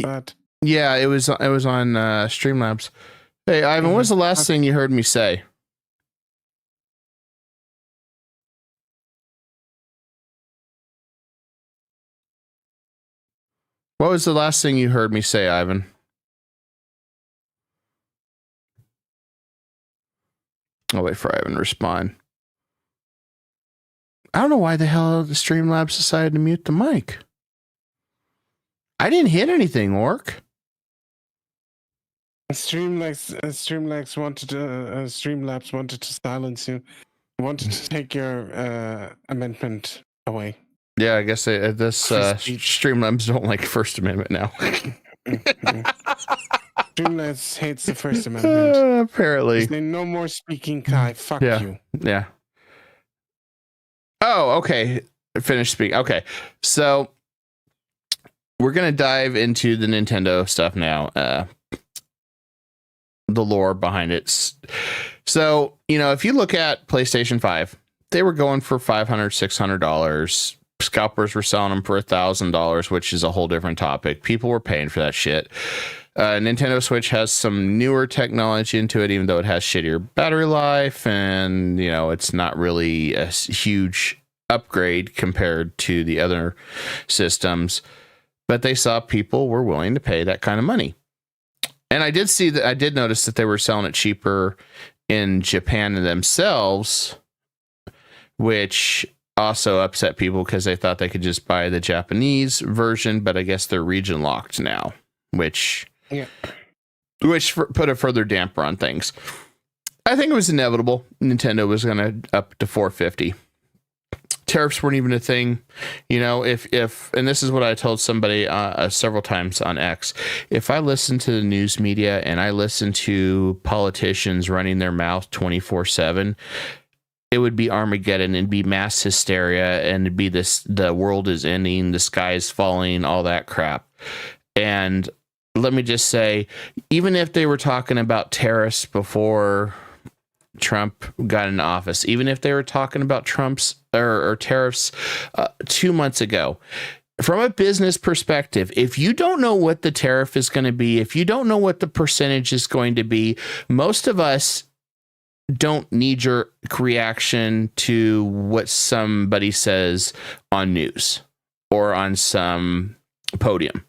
but yeah, it was on Streamlabs. Hey, Ivan, what was the last thing you heard me say? What was the last thing you heard me say, Ivan? I'll wait for Ivan to respond. I don't know why the hell the Streamlabs decided to mute the mic. I didn't hit anything, Orc. Streamlabs wanted to silence you. Wanted to take your amendment away. Yeah, I guess Streamlabs don't like First Amendment now. Streamlabs hates the First Amendment. Apparently. No more speaking, Kai. Fuck you. Yeah. Oh, okay. Finish speaking. Okay. So we're going to dive into the Nintendo stuff now. The lore behind it. So, if you look at PlayStation 5, they were going for $500, $600. Scalpers were selling them for $1,000, which is a whole different topic. People were paying for that shit. Nintendo Switch has some newer technology into it, even though it has shittier battery life, and it's not really a huge upgrade compared to the other systems. But they saw people were willing to pay that kind of money. And I did notice that they were selling it cheaper in Japan themselves, which also upset people because they thought they could just buy the Japanese version, but I guess they're region locked now, which put a further damper on things. I think it was inevitable. Nintendo was going to up to $450. Tariffs weren't even a thing, if and this is what I told somebody several times on X. If I listen to the news media and I listen to politicians running their mouth 24/7, it would be Armageddon and be mass hysteria and it'd be the world is ending, the sky is falling, all that crap. And let me just say, even if they were talking about tariffs before Trump got into office, even if they were talking about Trump's or tariffs 2 months ago, from a business perspective, if you don't know what the tariff is going to be, if you don't know what the percentage is going to be, most of us don't knee-jerk reaction to what somebody says on news or on some podium.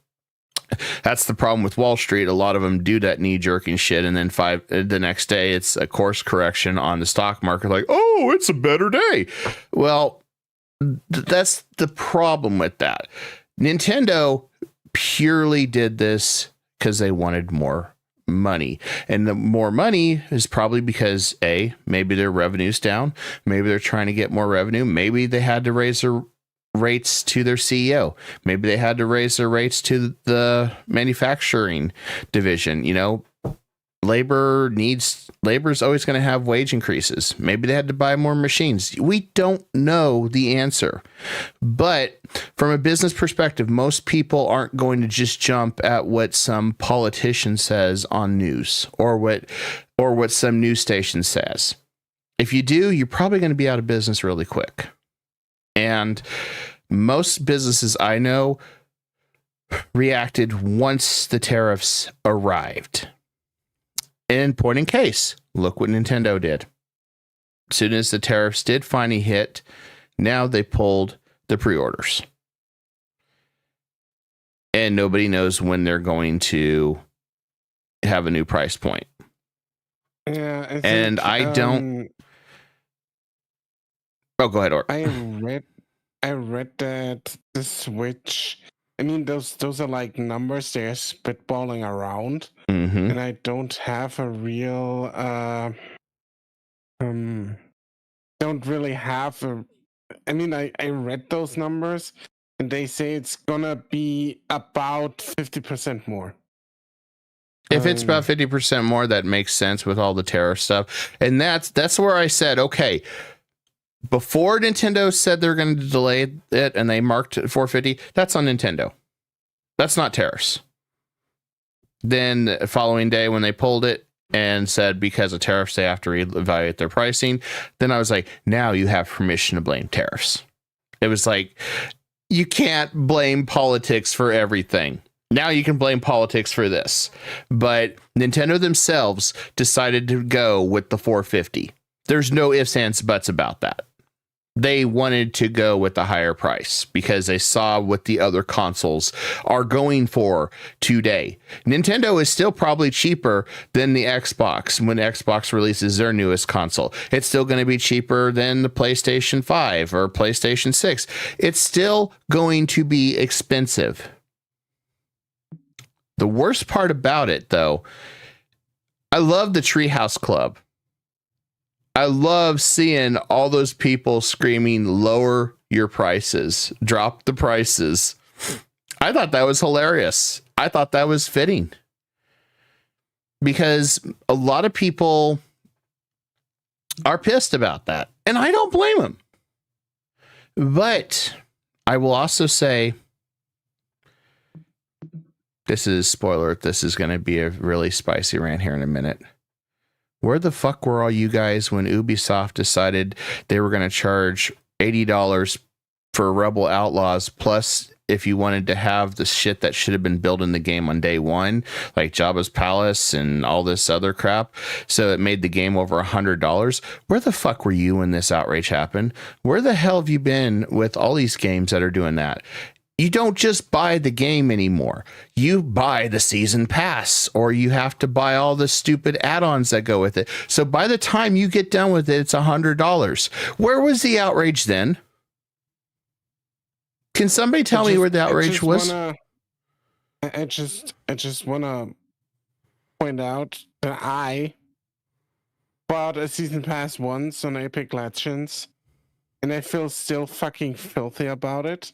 That's the problem with Wall Street. A lot of them do that knee-jerking shit, and then the next day it's a course correction on the stock market, like, oh, it's a better day. Well, that's the problem with that. Nintendo purely did this because they wanted more money, and the more money is probably because maybe their revenue's down, maybe they're trying to get more revenue, maybe they had to raise their rates to their CEO, maybe they had to raise their rates to the manufacturing division. Labor's always going to have wage increases. Maybe they had to buy more machines. We don't know the answer. But from a business perspective, most people aren't going to just jump at what some politician says on news or what some news station says. If you do, you're probably going to be out of business really quick. And most businesses I know reacted once the tariffs arrived. And point in case, look what Nintendo did. As soon as the tariffs did finally hit, now they pulled the pre-orders. And nobody knows when they're going to have a new price point. Yeah, I don't. Oh, go ahead, Or. I read that the Switch. I mean, those are like numbers they're spitballing around, and I don't have a real don't really have a. I mean, I read those numbers, and they say it's gonna be about 50% more. If it's about 50% more, that makes sense with all the tariff stuff, and that's where I said, okay. Before Nintendo said they're going to delay it and they marked it 450, that's on Nintendo. That's not tariffs. Then the following day when they pulled it and said because of tariffs they have to reevaluate their pricing, then I was like, now you have permission to blame tariffs. It was like, you can't blame politics for everything. Now you can blame politics for this, but Nintendo themselves decided to go with the 450. There's no ifs, ands, buts about that. They wanted to go with the higher price because they saw what the other consoles are going for today. Nintendo is still probably cheaper than the Xbox when Xbox releases their newest console. It's still going to be cheaper than the PlayStation 5 or PlayStation 6. It's still going to be expensive. The worst part about it, though, I love the Treehouse Club. I love seeing all those people screaming, lower your prices, drop the prices. I thought that was hilarious. I thought that was fitting because a lot of people are pissed about that, and I don't blame them. But I will also say, this is spoiler. This is going to be a really spicy rant here in a minute. Where the fuck were all you guys when Ubisoft decided they were going to charge $80 for Rebel Outlaws, plus if you wanted to have the shit that should have been built in the game on day one, like Jabba's Palace and all this other crap, so it made the game over $100? Where the fuck were you when this outrage happened? Where the hell have you been with all these games that are doing that? You don't just buy the game anymore. You buy the season pass, or you have to buy all the stupid add-ons that go with it. So by the time you get done with it, it's $100. Where was the outrage then? Can somebody tell me where the outrage was? I just want to point out that I bought a season pass once on Epic Legends, and I feel still fucking filthy about it.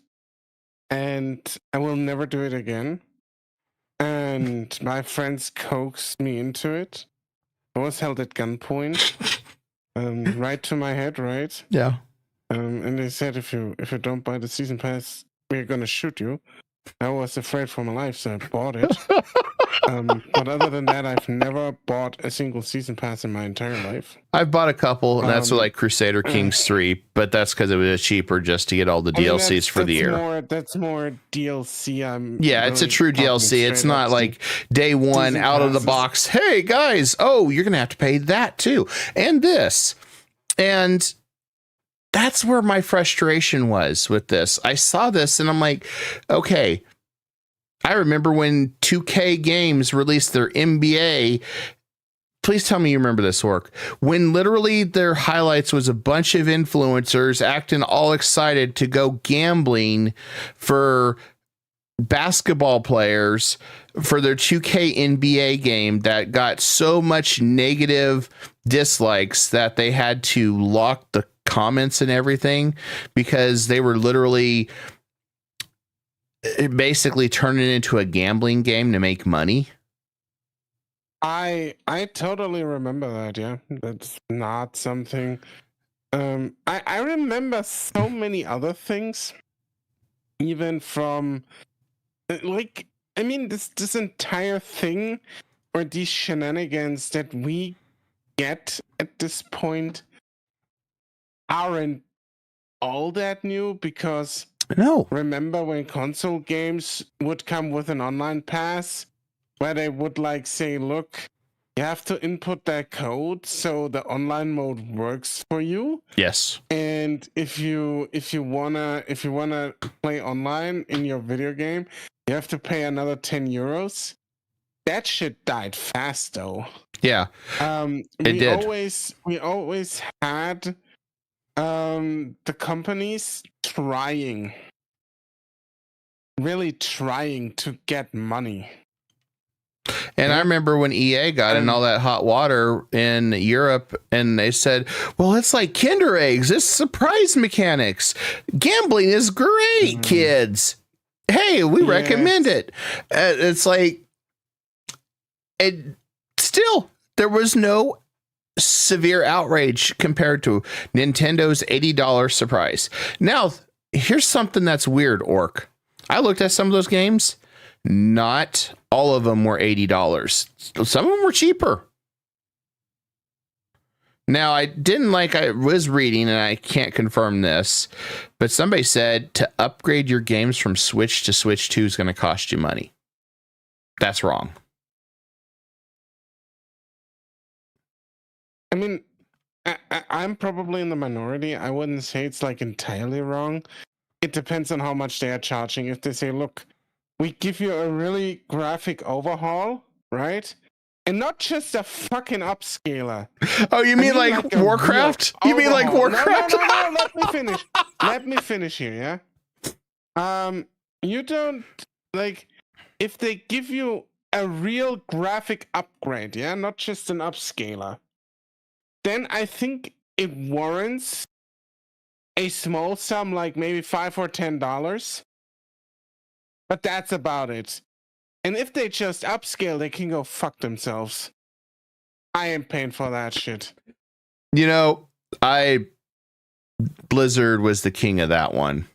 And I will never do it again. And my friends coaxed me into it. I was held at gunpoint, right to my head, right? Yeah. And they said, if you don't buy the season pass, we're gonna shoot you. I was afraid for my life, so I bought it. But other than that, I've never bought a single season pass in my entire life. I've bought a couple, and that's like Crusader Kings 3, but that's because it was cheaper just to get all the DLCs for the year. That's more DLC. Yeah, it's a true DLC. It's not like day one out of the box. Hey guys, oh, you're gonna have to pay that too, and this, and that's where my frustration was with this. I saw this, and I'm like, okay. I remember when 2K Games released their NBA. Please tell me you remember this, Orc. When literally their highlights was a bunch of influencers acting all excited to go gambling for basketball players for their 2K NBA game that got so much negative dislikes that they had to lock the comments and everything because they were literally basically turning it into a gambling game to make money. I totally remember that. Yeah, that's not something. I remember so many other things, even from this entire thing or these shenanigans that we get at this point aren't all that new because. No. Remember when console games would come with an online pass where they would say, look, you have to input that code so the online mode works for you. Yes. And if you wanna play online in your video game, you have to pay another €10. That shit died fast though. Yeah. We always had the companies really trying to get money. And I remember when EA got in all that hot water in Europe and they said, well, it's like Kinder Eggs. It's surprise mechanics. Gambling is great, kids. Hey, we recommend it. It's like, still, there was no severe outrage compared to Nintendo's $80 surprise. Now, here's something that's weird, Orc. I looked at some of those games. Not all of them were $80. Some of them were cheaper. Now, I was reading, and I can't confirm this, but somebody said to upgrade your games from Switch to Switch 2 is going to cost you money. that's wrong. I mean, I'm probably in the minority. I wouldn't say it's like entirely wrong. It depends on how much they are charging. If they say, look, we give you a really graphic overhaul, right? And not just a fucking upscaler. Oh, you mean like Warcraft? You mean like Warcraft? No. Let me finish. Let me finish here, yeah? You don't, like, if they give you a real graphic upgrade, yeah? Not just an upscaler, then I think it warrants a small sum, like maybe $5 or $10. But that's about it. And if they just upscale, they can go fuck themselves. I ain't paying for that shit. You know, Blizzard was the king of that one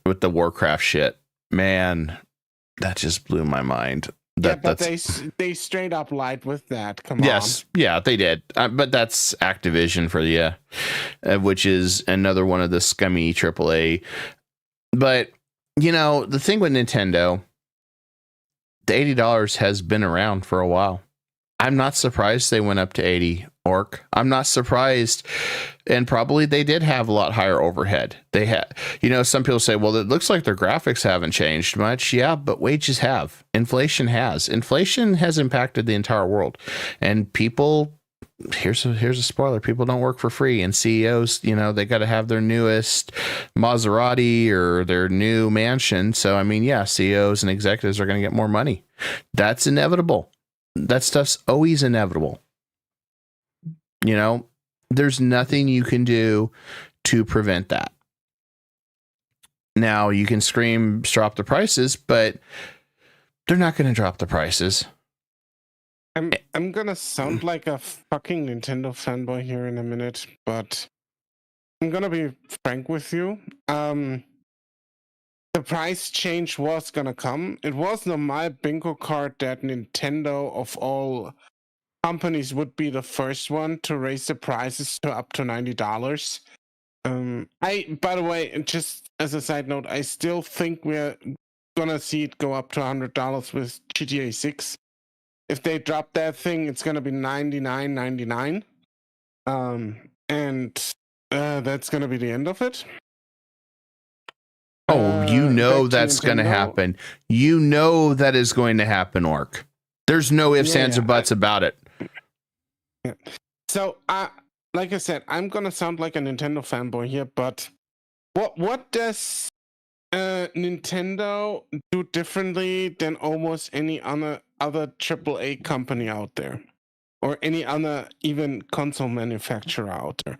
with the Warcraft shit. Man, that just blew my mind. But they straight up lied with that. Come on. Yes, yeah, they did. But that's Activision for you, which is another one of the scummy AAA. But you know, the thing with Nintendo, the $80 has been around for a while. I'm not surprised they went up to 80 orc. I'm not surprised. And probably they did have a lot higher overhead. They had, you know, some people say, well, it looks like their graphics haven't changed much. Yeah, but wages have. Inflation has. Inflation has impacted the entire world. And people, here's a spoiler, people don't work for free. And CEOs, you know, they got to have their newest Maserati or their new mansion. So, I mean, yeah, CEOs and executives are going to get more money. That's inevitable. That stuff's always inevitable. You know, there's nothing you can do to prevent that. Now, you can scream, drop the prices, but they're not going to drop the prices. I'm going to sound like a fucking Nintendo fanboy here in a minute, but I'm going to be frank with you. The price change was going to come. It wasn't on my bingo card that Nintendo, of all companies, would be the first one to raise the prices to up to $90. By the way, just as a side note, I still think we're going to see it go up to $100 with GTA 6. If they drop that thing, it's going to be $99.99. And that's going to be the end of it. Oh, you know that's going to happen. You know that is going to happen, Orc. There's no ifs, ands, or buts about it. Yeah. So, like I said, I'm going to sound like a Nintendo fanboy here, but what does Nintendo do differently than almost any other AAA company out there? Or any other even console manufacturer out there?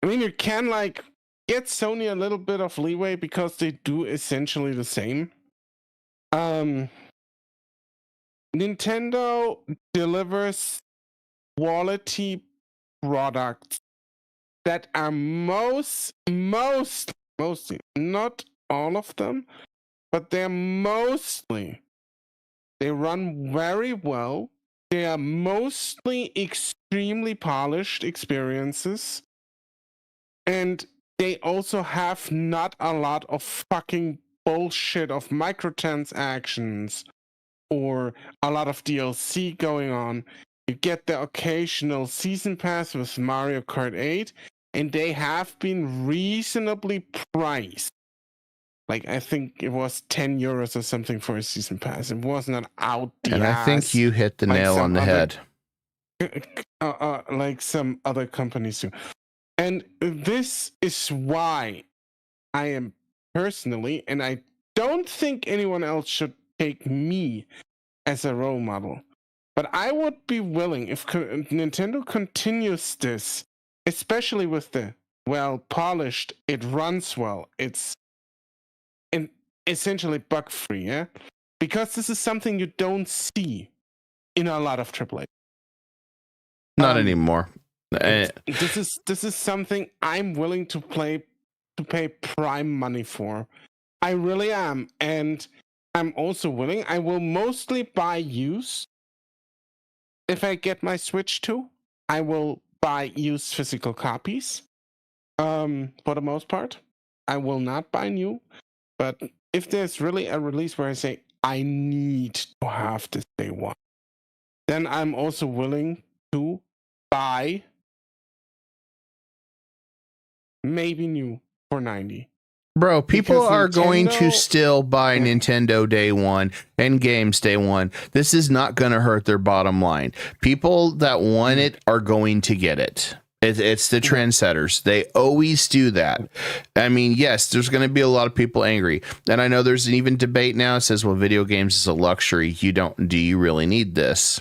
I mean, you can, like, get Sony a little bit of leeway because they do essentially the same. Nintendo delivers quality products that are mostly, not all of them, but they run very well. They are mostly extremely polished experiences. And they also have not a lot of fucking bullshit of microtransactions or a lot of DLC going on. You get the occasional season pass with Mario Kart 8, and they have been reasonably priced. Like, I think it was €10 or something for a season pass. It was not out the And ass, I think you hit the nail on the head. Like some other companies do. And this is why I am personally, and I don't think anyone else should take me as a role model, but I would be willing, if Nintendo continues this, especially with the well-polished, it runs well, it's essentially bug-free, yeah? Because this is something you don't see in a lot of AAA. Not anymore. This is something I'm willing to pay prime money for. I really am, and I'm also willing. I will mostly buy used. If I get my Switch 2, I will buy used physical copies. For the most part, I will not buy new. But if there's really a release where I say I need to have this day one, then I'm also willing to buy maybe new for 90. Bro, people Because are going to Nintendo- still buy Yeah. Nintendo day one and games day one. This is not going to hurt their bottom line. People that want it are going to get it. It's the trendsetters. They always do that. I mean, yes, there's going to be a lot of people angry. And I know there's an even debate now. It says, well, video games is a luxury. Do you really need this?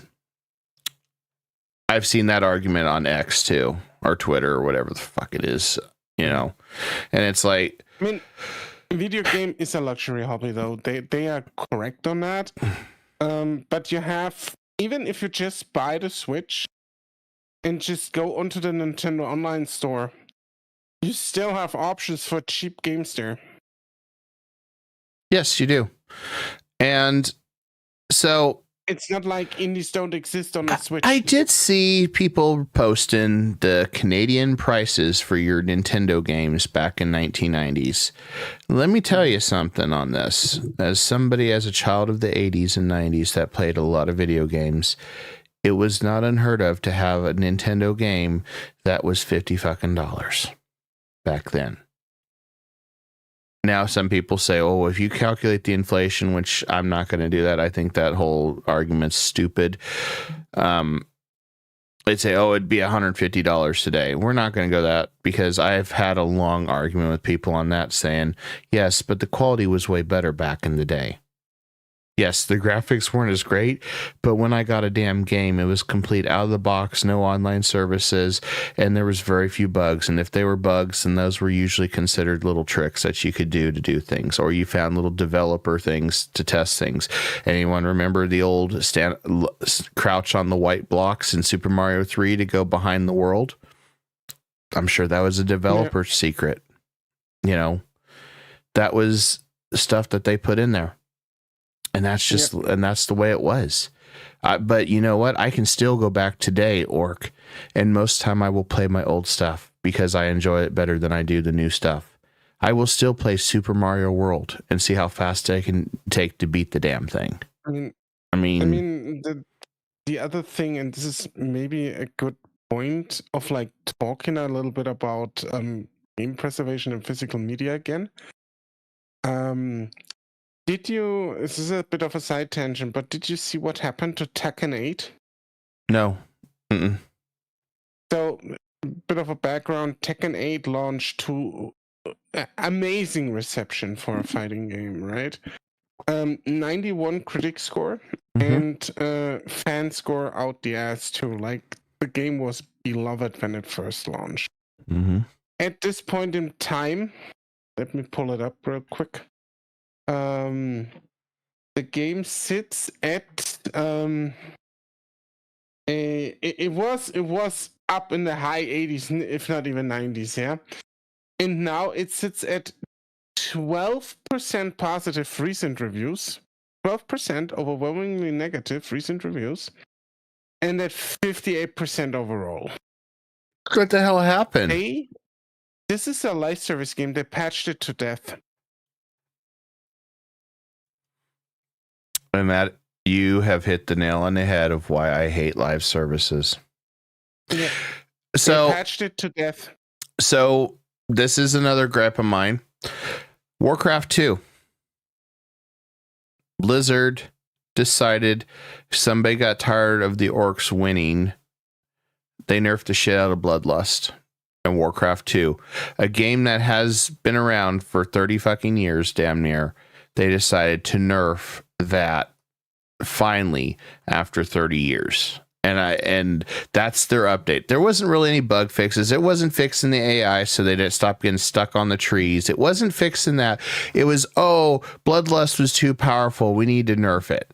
I've seen that argument on X too, or Twitter, or whatever the fuck it is, you know? And it's like, I mean, video game is a luxury hobby, though. They are correct on that. But you have, even if you just buy the Switch and just go onto the Nintendo Online store, you still have options for cheap games there. yes, you do. And so It's not like indies don't exist on the Switch. I did see people posting the Canadian prices for your Nintendo games back in 1990s. Let me tell you something on this. As somebody, as a child of the 80s and 90s that played a lot of video games, it was not unheard of to have a Nintendo game that was $50 back then. Now, some people say, oh, if you calculate the inflation, which I'm not going to do that. I think that whole argument's stupid. They'd say, oh, it'd be $150 today. We're not going to go that, because I've had a long argument with people on that saying, yes, but the quality was way better back in the day. Yes, the graphics weren't as great, but when I got a damn game, it was complete out of the box, no online services, and there was very few bugs. And if they were bugs, then those were usually considered little tricks that you could do to do things, or you found little developer things to test things. Anyone remember the old crouch on the white blocks in Super Mario 3 to go behind the world? I'm sure that was a developer's secret. You know, that was stuff that they put in there. And that's just, and that's the way it was. But you know what? I can still go back today, Orc, and most time I will play my old stuff because I enjoy it better than I do the new stuff. I will still play Super Mario World and see how fast I can take to beat the damn thing. I mean, the other thing, and this is maybe a good point of like talking a little bit about game preservation and physical media again. This is a bit of a side tangent, but did you see what happened to Tekken 8? No. Mm-mm. So, a bit of a background, Tekken 8 launched to amazing reception for a fighting game, right? 91 critic score, and fan score out the ass too. Like, the game was beloved when it first launched. At this point in time, let me pull it up real quick. The game sits at it was up in the high 80s, if not even 90s, yeah. And now it sits at 12% positive recent reviews, 12% overwhelmingly negative recent reviews, and at 58% overall. What the hell happened? This is a live service game. They patched it to death. And that, you have hit the nail on the head of why I hate live services. Yeah. So they patched it to death. So this is another gripe of mine. Warcraft 2. Blizzard decided somebody got tired of the orcs winning. They nerfed the shit out of Bloodlust and Warcraft 2, a game that has been around for 30 fucking years, damn near. They decided to nerf that finally after 30 years. And that's their update. There wasn't really any bug fixes. It wasn't fixing the AI so they didn't stop getting stuck on the trees. It wasn't fixing that. It was, Bloodlust was too powerful. We need to nerf it.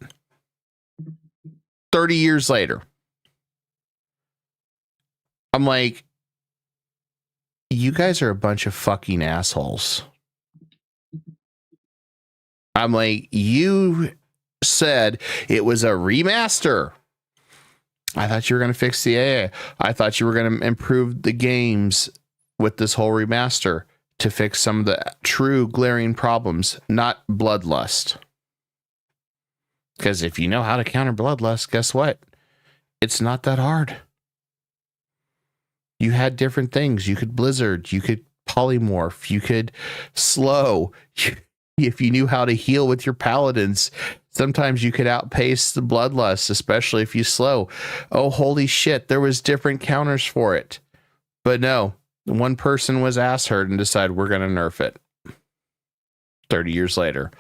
30 years later. I'm like, you guys are a bunch of fucking assholes. I'm like, you said it was a remaster. I thought you were going to fix the AI. I thought you were going to improve the games with this whole remaster to fix some of the true glaring problems, not Bloodlust. Because if you know how to counter bloodlust, guess what? It's not that hard. You had different things. You could blizzard, you could polymorph, you could slow. If you knew how to heal with your paladins, sometimes you could outpace the bloodlust, especially if you slow. Oh, holy shit, there was different counters for it. But no, one person was ass hurt and decided we're going to nerf it 30 years later.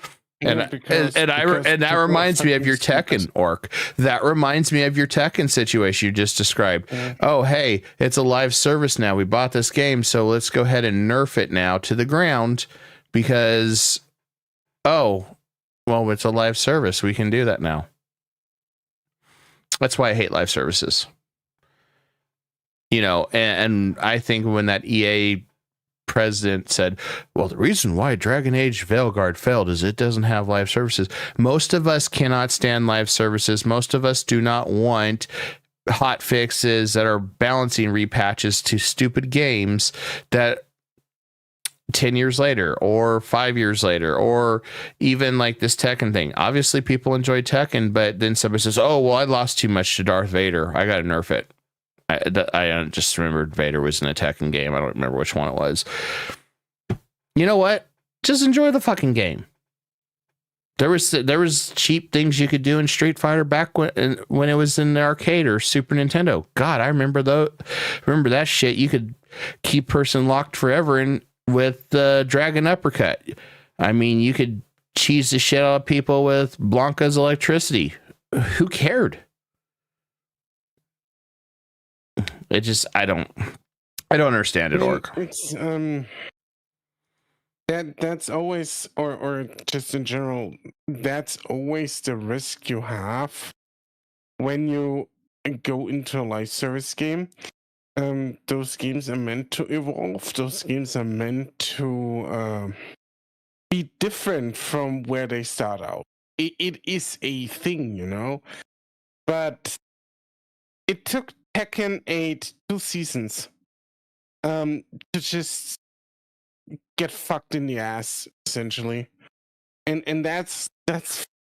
And that reminds me of your Tekken, Orc. That reminds me of your Tekken situation you just described. Mm-hmm. Oh, hey, it's a live service now. We bought this game, so let's go ahead and nerf it now to the ground because, oh, well, it's a live service. We can do that now. That's why I hate live services. You know, and I think when that EA president said, well, the reason why Dragon Age Veilguard failed is it doesn't have live services. Most of us cannot stand live services. Most of us do not want hot fixes that are balancing repatches to stupid games that 10 years later or 5 years later, or even like this Tekken thing. Obviously people enjoy Tekken, but then somebody says, oh, well, I lost too much to Darth Vader. I got to nerf it. I just remembered Vader was in a Tekken game. I don't remember which one it was. You know what? Just enjoy the fucking game. There was cheap things you could do in Street Fighter back when it was in the arcade or Super Nintendo. God, I remember that shit. You could keep person locked forever and with Dragon Uppercut. I mean, you could cheese the shit out of people with Blanca's electricity. Who cared? It just, I don't understand it, Orc. It's that's always, or just in general, that's always the risk you have when you go into a live service game. Those games are meant to evolve. Those games are meant to be different from where they start out. It is a thing, you know, but it took Tekken 8 2 seasons to just get fucked in the ass, essentially. And that's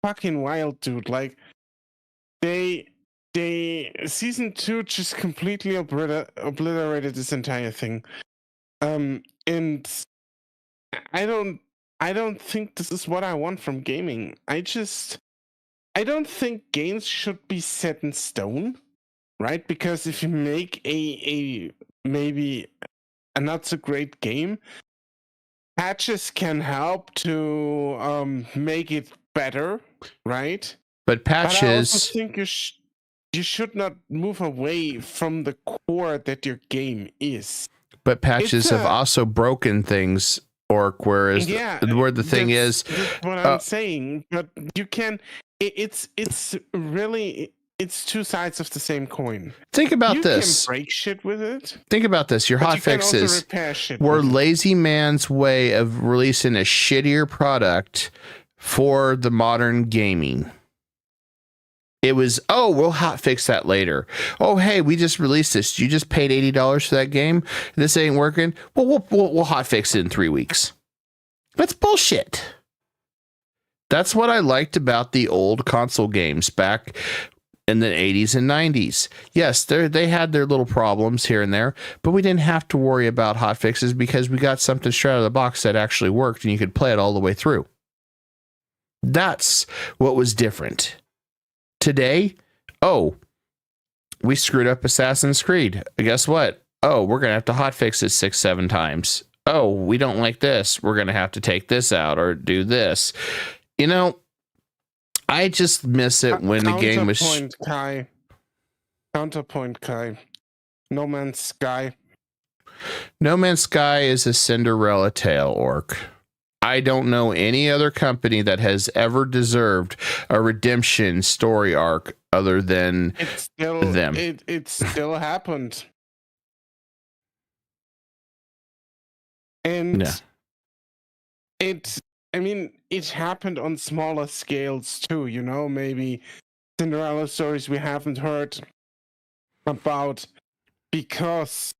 fucking wild, dude. Like they season 2 just completely obliterated this entire thing. And I don't think this is what I want from gaming. I don't think games should be set in stone. Right, because if you make a maybe a not so great game, patches can help to make it better, right? But patches, but I also think you should not move away from the core that your game is. But patches have also broken things, Orc. Whereas where the thing is, that's what I'm saying. But you can. It's really. It's two sides of the same coin. Think about this. You can break shit with it. Think about this. Your hot fixes were lazy man's way of releasing a shittier product for the modern gaming. It was, oh, we'll hot fix that later. Oh, hey, we just released this. You just paid $80 for that game. This ain't working. Well, we'll hot fix it in 3 weeks. That's bullshit. That's what I liked about the old console games back in the 80s and 90s. Yes, they had their little problems here and there, but we didn't have to worry about hot fixes because we got something straight out of the box that actually worked and you could play it all the way through. That's what was different. Today, oh, we screwed up Assassin's Creed. Guess what? Oh, we're going to have to hot fix it 6-7 times. Oh, we don't like this. We're going to have to take this out or do this. You know, I just miss it when the game was... Counterpoint, Kai. No Man's Sky. No Man's Sky is a Cinderella tale, Orc. I don't know any other company that has ever deserved a redemption story arc other than them. It still happened. And I mean, it happened on smaller scales too, you know, maybe Cinderella stories we haven't heard about because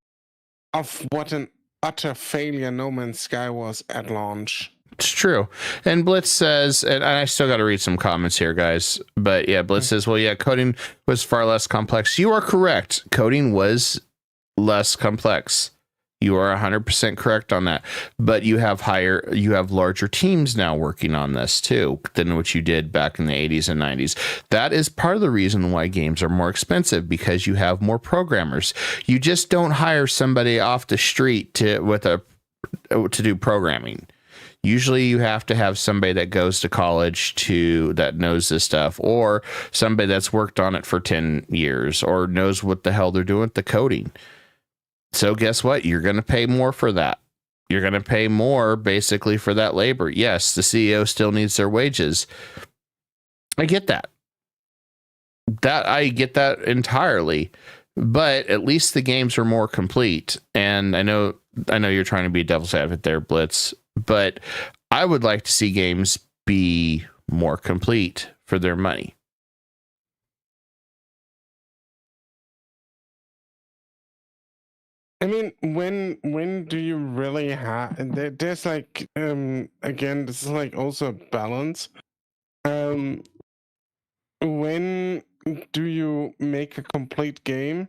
of what an utter failure No Man's Sky was at launch. It's true. And Blitz says, and I still got to read some comments here, guys. But yeah, Blitz says, well, yeah, coding was far less complex. You are correct. Coding was less complex. You are 100% correct on that. But you have larger teams now working on this too than what you did back in the 80s and 90s. That is part of the reason why games are more expensive, because you have more programmers. You just don't hire somebody off the street to do programming. Usually you have to have somebody that goes to college that knows this stuff, or somebody that's worked on it for 10 years or knows what the hell they're doing with the coding. So guess what? You're going to pay more for that. You're going to pay more basically for that labor. Yes, the CEO still needs their wages. I get that. I get that entirely. But at least the games are more complete. And I know you're trying to be devil's advocate there, Blitz, but I would like to see games be more complete for their money. I mean, when do you really have? There's like again, this is like also a balance. When do you make a complete game?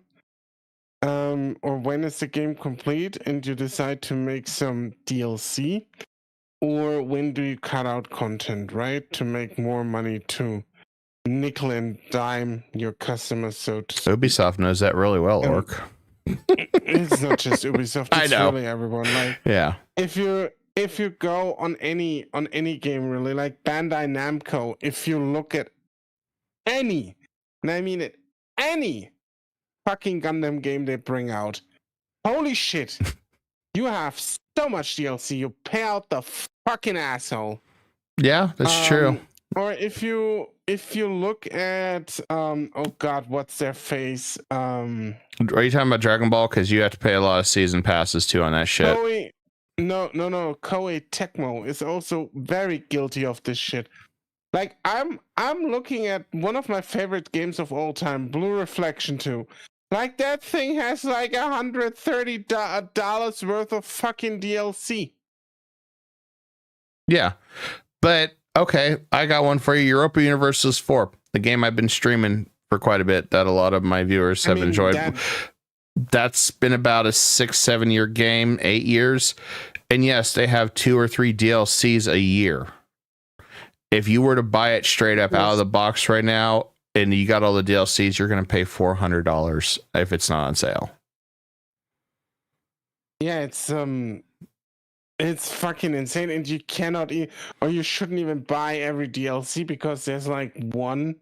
Or when is the game complete and you decide to make some DLC? Or when do you cut out content, right? To make more money to nickel and dime your customers, so to speak. Ubisoft knows that really well, Orc. It's not just Ubisoft, it's I know. really everyone. Like, yeah. If you go on any game, really, like Bandai Namco, if you look at any, and I mean it, any fucking Gundam game they bring out, holy shit, you have so much DLC, you pay out the fucking asshole. Yeah, that's true. Or if you look at oh god, what's their face? Are you talking about Dragon Ball? Because you have to pay a lot of season passes too on that shit. No. Koei Tecmo is also very guilty of this shit. Like I'm looking at one of my favorite games of all time, Blue Reflection 2. Like that thing has like $130 worth of fucking DLC. Yeah, but okay, I got one for you. Europa Universalis 4, the game I've been streaming for quite a bit that a lot of my viewers have enjoyed. That's been about a 6-7 year game, 8 years. And yes, they have 2 or 3 DLCs a year. If you were to buy it straight up out of the box right now and you got all the DLCs, you're going to pay $400 if it's not on sale. Yeah, it's fucking insane, and you cannot or you shouldn't even buy every DLC because there's like one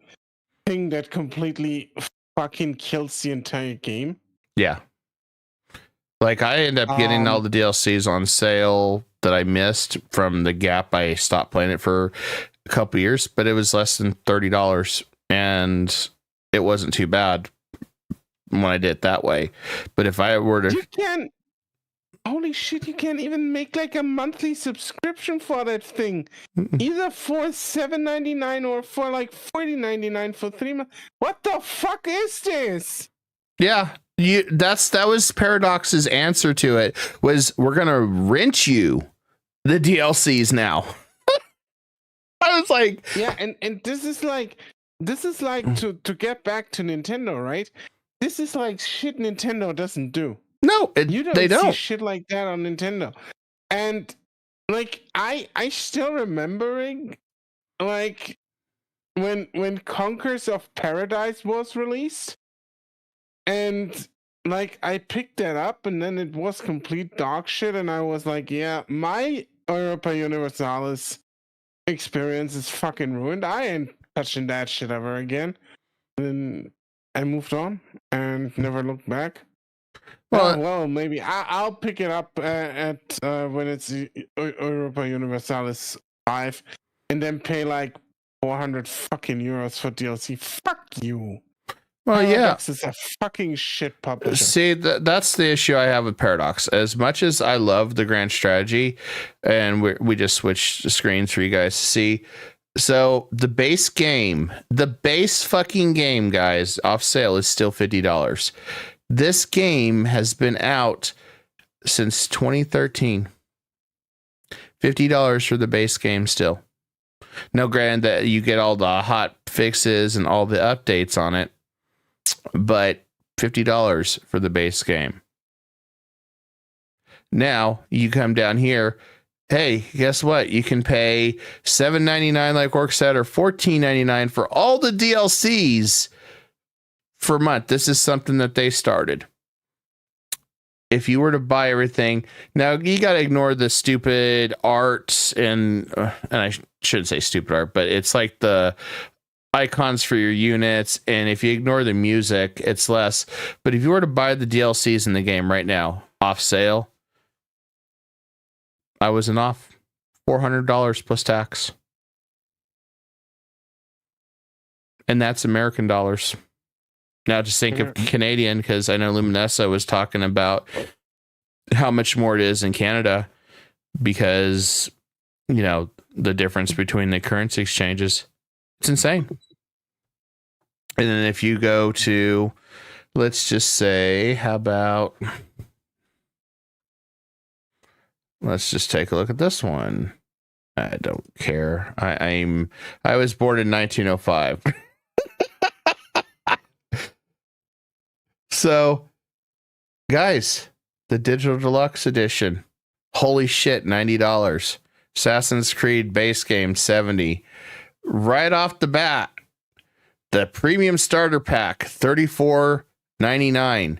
thing that completely fucking kills the entire game. Yeah. Like I end up getting all the DLCs on sale that I missed from the gap. I stopped playing it for a couple years, but it was less than $30 and it wasn't too bad when I did it that way. But if I were to... Holy shit, you can't even make like a monthly subscription for that thing. Either for $7.99 or for like $40.99 for 3 months. What the fuck is this? Yeah, that was Paradox's answer to it, was we're gonna rent you the DLCs now. I was like, yeah, and this is like to get back to Nintendo, right? This is like shit Nintendo doesn't do. No, they don't see shit like that on Nintendo. And like I still remembering like when Conquers of Paradise was released, and like I picked that up and then it was complete dog shit, and I was like, yeah, my Europa Universalis experience is fucking ruined. I ain't touching that shit ever again. And I moved on and never looked back. Well, maybe I'll pick it up at when it's Europa Universalis 5, and then pay like 400 fucking euros for DLC. Fuck you. Well, Paradox is a fucking shit publisher. See, that's the issue I have with Paradox. As much as I love the grand strategy, and we just switched the screens for you guys to see. So the base fucking game, guys, off sale is still $50. This game has been out since 2013. $50 for the base game still. Now, granted that you get all the hot fixes and all the updates on it, but $50 for the base game. Now, you come down here, hey, guess what? You can pay $7.99 like Orc said, or $14.99 for all the DLCs for a month. This is something that they started. If you were to buy everything, now you got to ignore the stupid art and I shouldn't say stupid art, but it's like the icons for your units. And if you ignore the music, it's less. But if you were to buy the DLCs in the game right now, off sale, I wasn't off. $400 plus tax. And that's American dollars. Now just think of Canadian, because I know Luminessa was talking about how much more it is in Canada because, you know, the difference between the currency exchanges. It's insane. And then if you go to, let's just say, how about, let's just take a look at this one. I don't care. I was born in 1905. So, guys, the Digital Deluxe Edition, holy shit, $90. Assassin's Creed base game, $70. Right off the bat, the Premium Starter Pack, $34.99.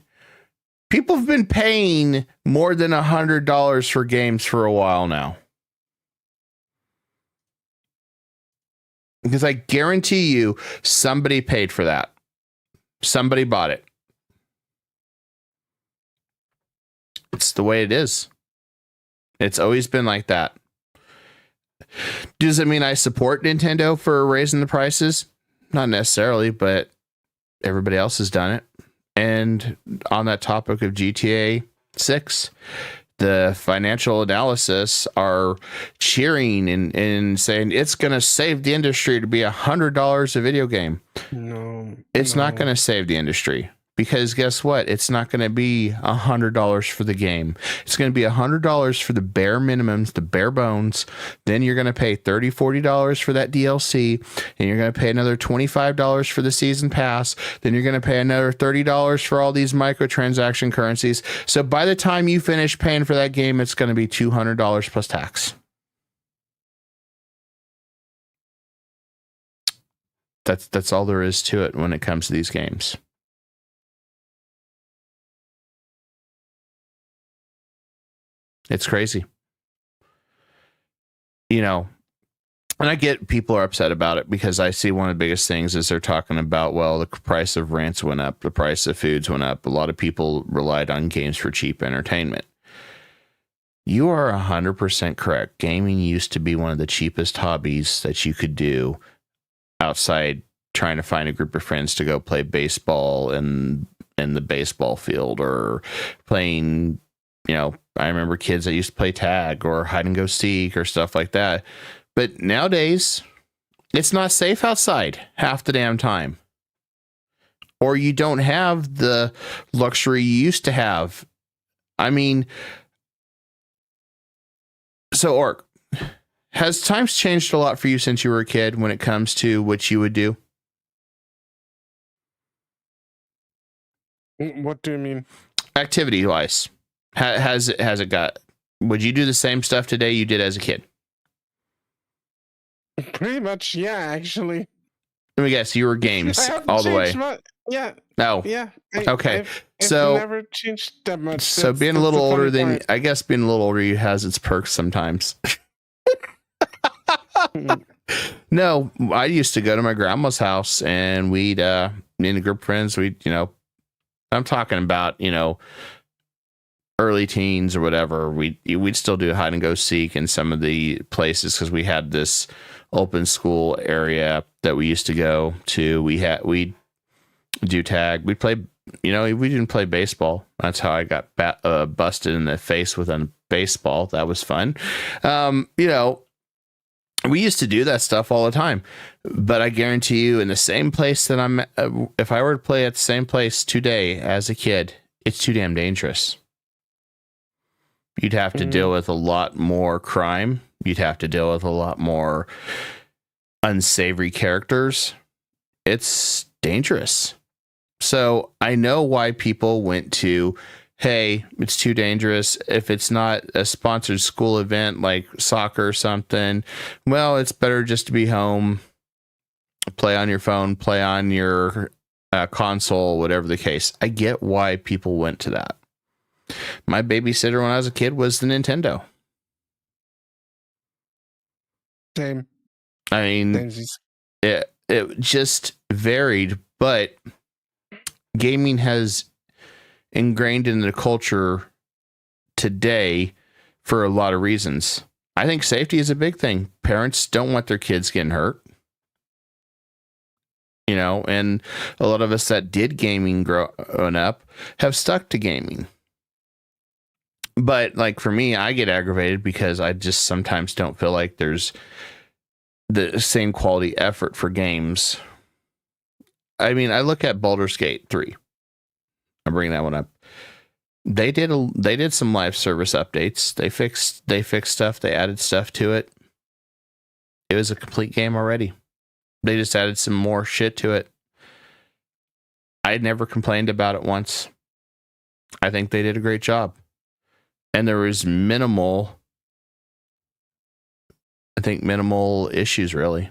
People have been paying more than $100 for games for a while now. Because I guarantee you, somebody paid for that. Somebody bought it. It's the way it is. It's always been like that. Does it mean I support Nintendo for raising the prices? Not necessarily, but everybody else has done it. And on that topic of GTA 6, the financial analysis are cheering and saying it's going to save the industry to be $100 a video game. No, it's not going to save the industry. Because guess what? It's not going to be $100 for the game. It's going to be $100 for the bare minimums, the bare bones. Then you're going to pay $30, $40 for that DLC. And you're going to pay another $25 for the season pass. Then you're going to pay another $30 for all these microtransaction currencies. So by the time you finish paying for that game, it's going to be $200 plus tax. That's all there is to it when it comes to these games. It's crazy. You know, and I get people are upset about it because I see one of the biggest things is they're talking about, well, the price of rents went up, the price of foods went up. A lot of people relied on games for cheap entertainment. You are 100% correct. Gaming used to be one of the cheapest hobbies that you could do outside trying to find a group of friends to go play baseball in the baseball field or playing, you know, I remember kids that used to play tag or hide and go seek or stuff like that. But nowadays, it's not safe outside half the damn time. Or you don't have the luxury you used to have. I mean, so Orc, has times changed a lot for you since you were a kid when it comes to what you would do? What do you mean? Activity-wise. Has it got... Would you do the same stuff today you did as a kid? Pretty much, yeah, actually. Let me guess, you were games all the way. Yeah. Oh. Yeah. Okay. I've so never changed that much. So being a little older than... I guess being a little older has its perks sometimes. No, I used to go to my grandma's house and we'd, me and a group of friends, we'd, you know, I'm talking about, you know, early teens or whatever, we'd still do hide and go seek in some of the places because we had this open school area that we used to go to. We'd do tag. We'd play, you know, we didn't play baseball. That's how I got busted in the face with a baseball. That was fun. You know, we used to do that stuff all the time. But I guarantee you, in the same place that I'm, if I were to play at the same place today as a kid, it's too damn dangerous. You'd have to deal with a lot more crime. You'd have to deal with a lot more unsavory characters. It's dangerous. So I know why people went to, hey, it's too dangerous. If it's not a sponsored school event like soccer or something, well, it's better just to be home, play on your phone, play on your console, whatever the case. I get why people went to that. My babysitter when I was a kid was the Nintendo. Same. I mean, it just varied, but gaming has ingrained in the culture today for a lot of reasons. I think safety is a big thing. Parents don't want their kids getting hurt. You know, and a lot of us that did gaming growing up have stuck to gaming. But like for me, I get aggravated because I just sometimes don't feel like there's the same quality effort for games. I mean, I look at Baldur's Gate 3. I'm bringing that one up. They did some live service updates. They fixed stuff. They added stuff to it. It was a complete game already. They just added some more shit to it. I had never complained about it once. I think they did a great job. And there was minimal issues, really.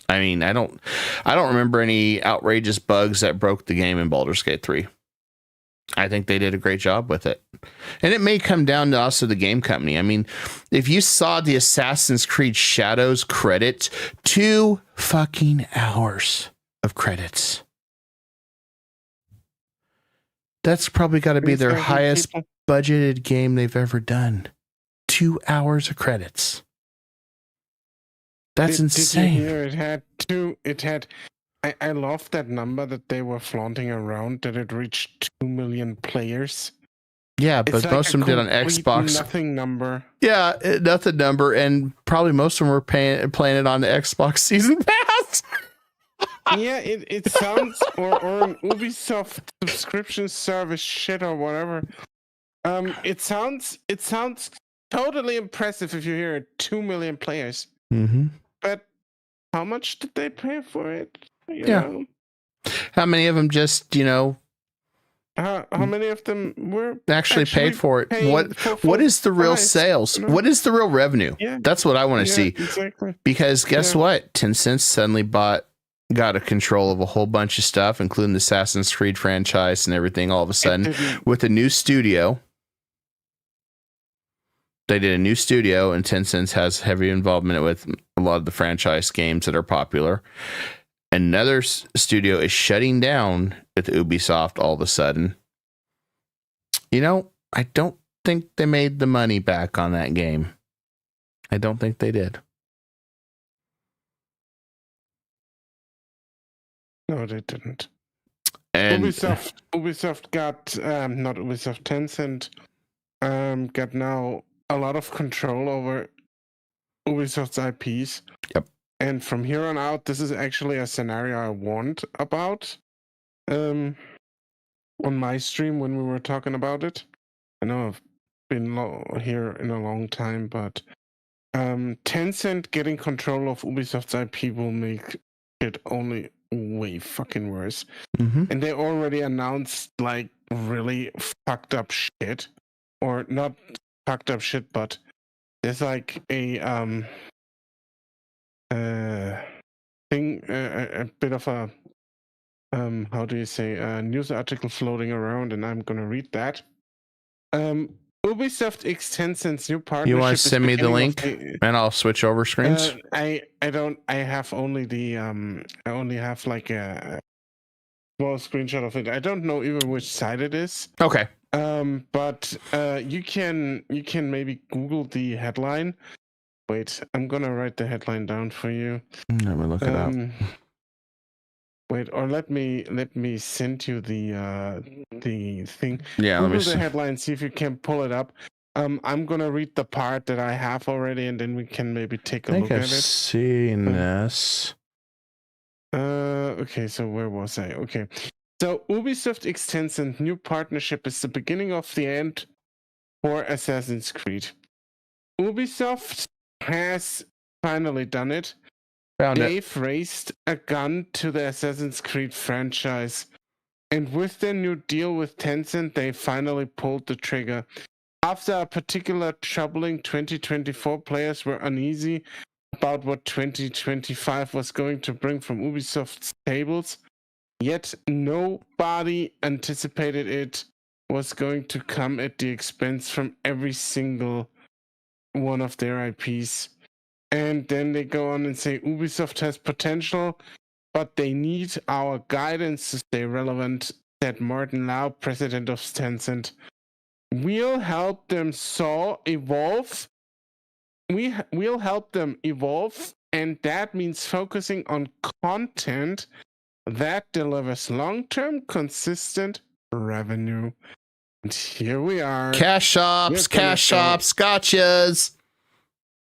I mean, I don't remember any outrageous bugs that broke the game in Baldur's Gate 3. I think they did a great job with it. And it may come down to also the game company. I mean, if you saw the Assassin's Creed Shadows credits, 2 fucking hours of credits. That's probably got to be their highest budgeted game they've ever done. 2 hours of credits. That's insane. Did you hear it had I love that number that they were flaunting around, that it reached 2 million players. Yeah, but like most of them did on Xbox. Nothing number. Yeah, nothing number, and probably most of them were playing it on the Xbox Season Pass. Yeah, it sounds or an Ubisoft subscription service shit or whatever. It sounds totally impressive if you hear 2 million players. Mm-hmm. But how much did they pay for it? You know? How many of them just, how many of them were actually paid for it? What is the real sales? What is the real revenue? Yeah. That's what I want to see. Exactly. Because guess what? Tencent suddenly got a control of a whole bunch of stuff, including the Assassin's Creed franchise and everything all of a sudden with a new studio. They did a new studio, and Tencent has heavy involvement with a lot of the franchise games that are popular. Another studio is shutting down at Ubisoft all of a sudden. I don't think they made the money back on that game. I don't think they did. No, they didn't. And Ubisoft got not Ubisoft, Tencent got now a lot of control over Ubisoft's IPs. Yep. And from here on out, this is actually a scenario I warned about on my stream when we were talking about it. I know I've been here in a long time, but Tencent getting control of Ubisoft's IP will make it only way fucking worse. Mm-hmm. And they already announced like really fucked up shit, or not fucked up shit, but there's like a thing, a bit of a how do you say, a news article floating around, and I'm gonna read that. Ubisoft X Tencent's new partnership. You want to send me the link, and I'll switch over screens? I don't. I have only the I only have like a small screenshot of it. I don't know even which side it is. Okay. But you can maybe Google the headline. Wait, I'm gonna write the headline down for you. Let me look it up. Wait, or let me send you the thing. Yeah, Google let me the see. headline, see if you can pull it up. I'm gonna read the part that I have already, and then we can maybe take a look at it. Seen this. Okay, so where was I? Okay. So Ubisoft X Tencent new partnership is the beginning of the end for Assassin's Creed. Ubisoft has finally done it. They've raised a gun to the Assassin's Creed franchise. And with their new deal with Tencent, they finally pulled the trigger. After a particular troubling 2024, players were uneasy about what 2025 was going to bring from Ubisoft's tables. Yet nobody anticipated it was going to come at the expense from every single one of their IPs. And then they go on and say Ubisoft has potential, but they need our guidance to stay relevant, said Martin Lau, president of Tencent. We'll help them evolve. We'll help them evolve, and that means focusing on content that delivers long-term, consistent revenue. And here we are. Cash shops, gotchas.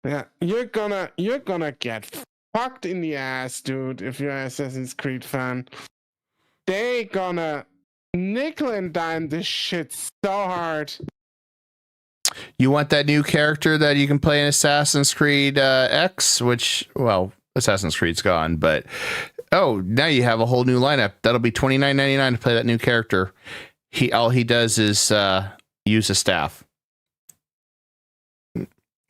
Yeah, you're gonna get fucked in the ass, dude, if you're an Assassin's Creed fan. They gonna nickel and dime this shit so hard. You want that new character that you can play in Assassin's Creed X, which, well, Assassin's Creed's gone, but now you have a whole new lineup. That'll be $29.99 to play that new character. All he does is use a staff.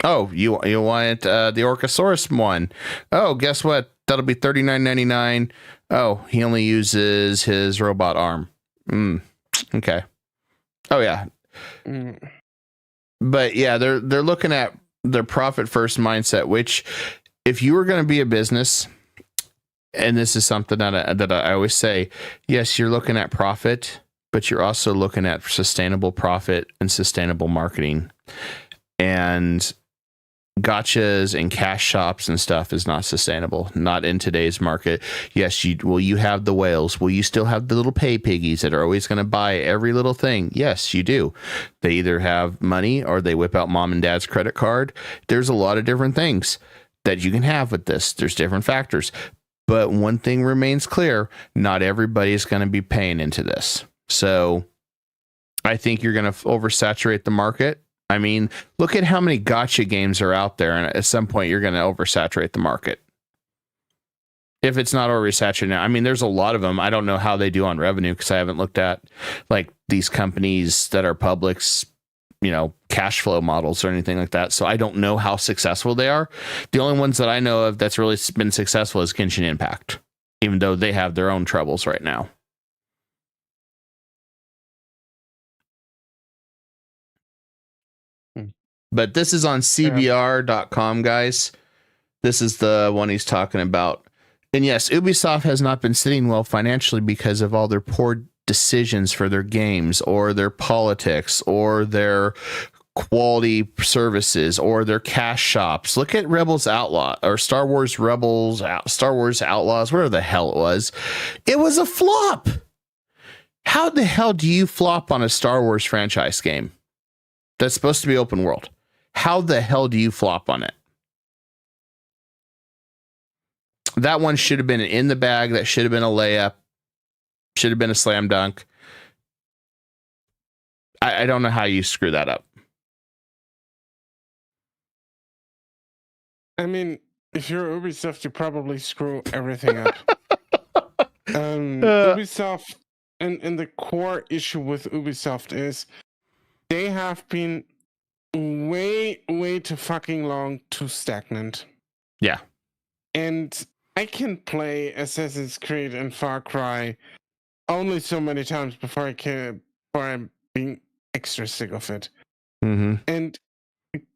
Oh, you want the Orcosaurus one? Oh, guess what? That'll be $39.99. Oh, he only uses his robot arm. Okay. Oh yeah. But yeah, they're looking at their profit first mindset, which if you were going to be a business, and this is something that I always say, yes, you're looking at profit, but you're also looking at sustainable profit and sustainable marketing. And gotchas and cash shops and stuff is not sustainable, not in today's market. Yes, you have the whales. Will you still have the little pay piggies that are always going to buy every little thing? Yes, you do. They either have money or they whip out mom and dad's credit card. There's a lot of different things that you can have with this. There's different factors. But one thing remains clear, not everybody is going to be paying into this. So I think you're going to oversaturate the market. I mean, look at how many gotcha games are out there, and at some point you're going to oversaturate the market. If it's not already saturated now, I mean, there's a lot of them. I don't know how they do on revenue because I haven't looked at like these companies that are publics, cash flow models or anything like that. So I don't know how successful they are. The only ones that I know of that's really been successful is Genshin Impact, even though they have their own troubles right now. But this is on CBR.com, guys. This is the one he's talking about. And yes, Ubisoft has not been sitting well financially because of all their poor decisions for their games or their politics or their quality services or their cash shops. Look at Rebels Outlaw or Star Wars Outlaws, whatever the hell it was. It was a flop. How the hell do you flop on a Star Wars franchise game that's supposed to be open world? How the hell do you flop on it? That one should have been in the bag. That should have been a layup. Should have been a slam dunk. I don't know how you screw that up. I mean, if you're Ubisoft, you probably screw everything up. Ubisoft, and the core issue with Ubisoft is they have been way too fucking long, too stagnant. Yeah. And I can play Assassin's Creed and Far Cry only so many times before I'm being extra sick of it. Mm-hmm. And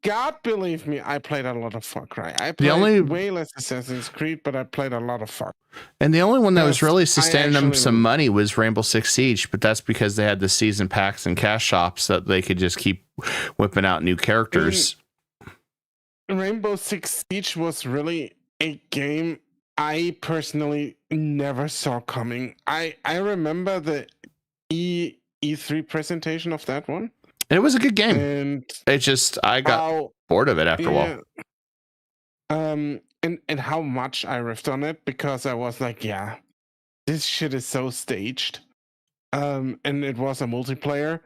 God believe me, I played a lot of Far Cry. I played way less Assassin's Creed, but I played a lot of Far Cry. And the only one that was really sustaining them some money was Rainbow Six Siege, but that's because they had the season packs and cash shops that they could just keep whipping out new characters. Rainbow Six Siege was really a game I personally never saw coming. I remember the E3 presentation of that one. And it was a good game. And it just, I got bored of it after a while. And how much I riffed on it because I was like, yeah, this shit is so staged. And it was a multiplayer.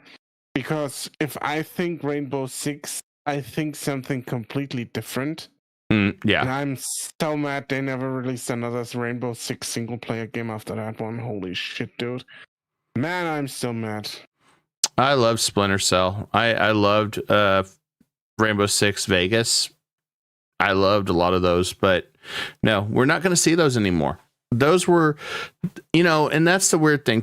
Because if I think Rainbow Six, I think something completely different. Yeah. And I'm so mad they never released another Rainbow Six single player game after that one. Holy shit, dude. Man, I'm still mad. I love Splinter Cell. I loved Rainbow Six Vegas. I loved a lot of those, but no, we're not going to see those anymore. Those were, and that's the weird thing.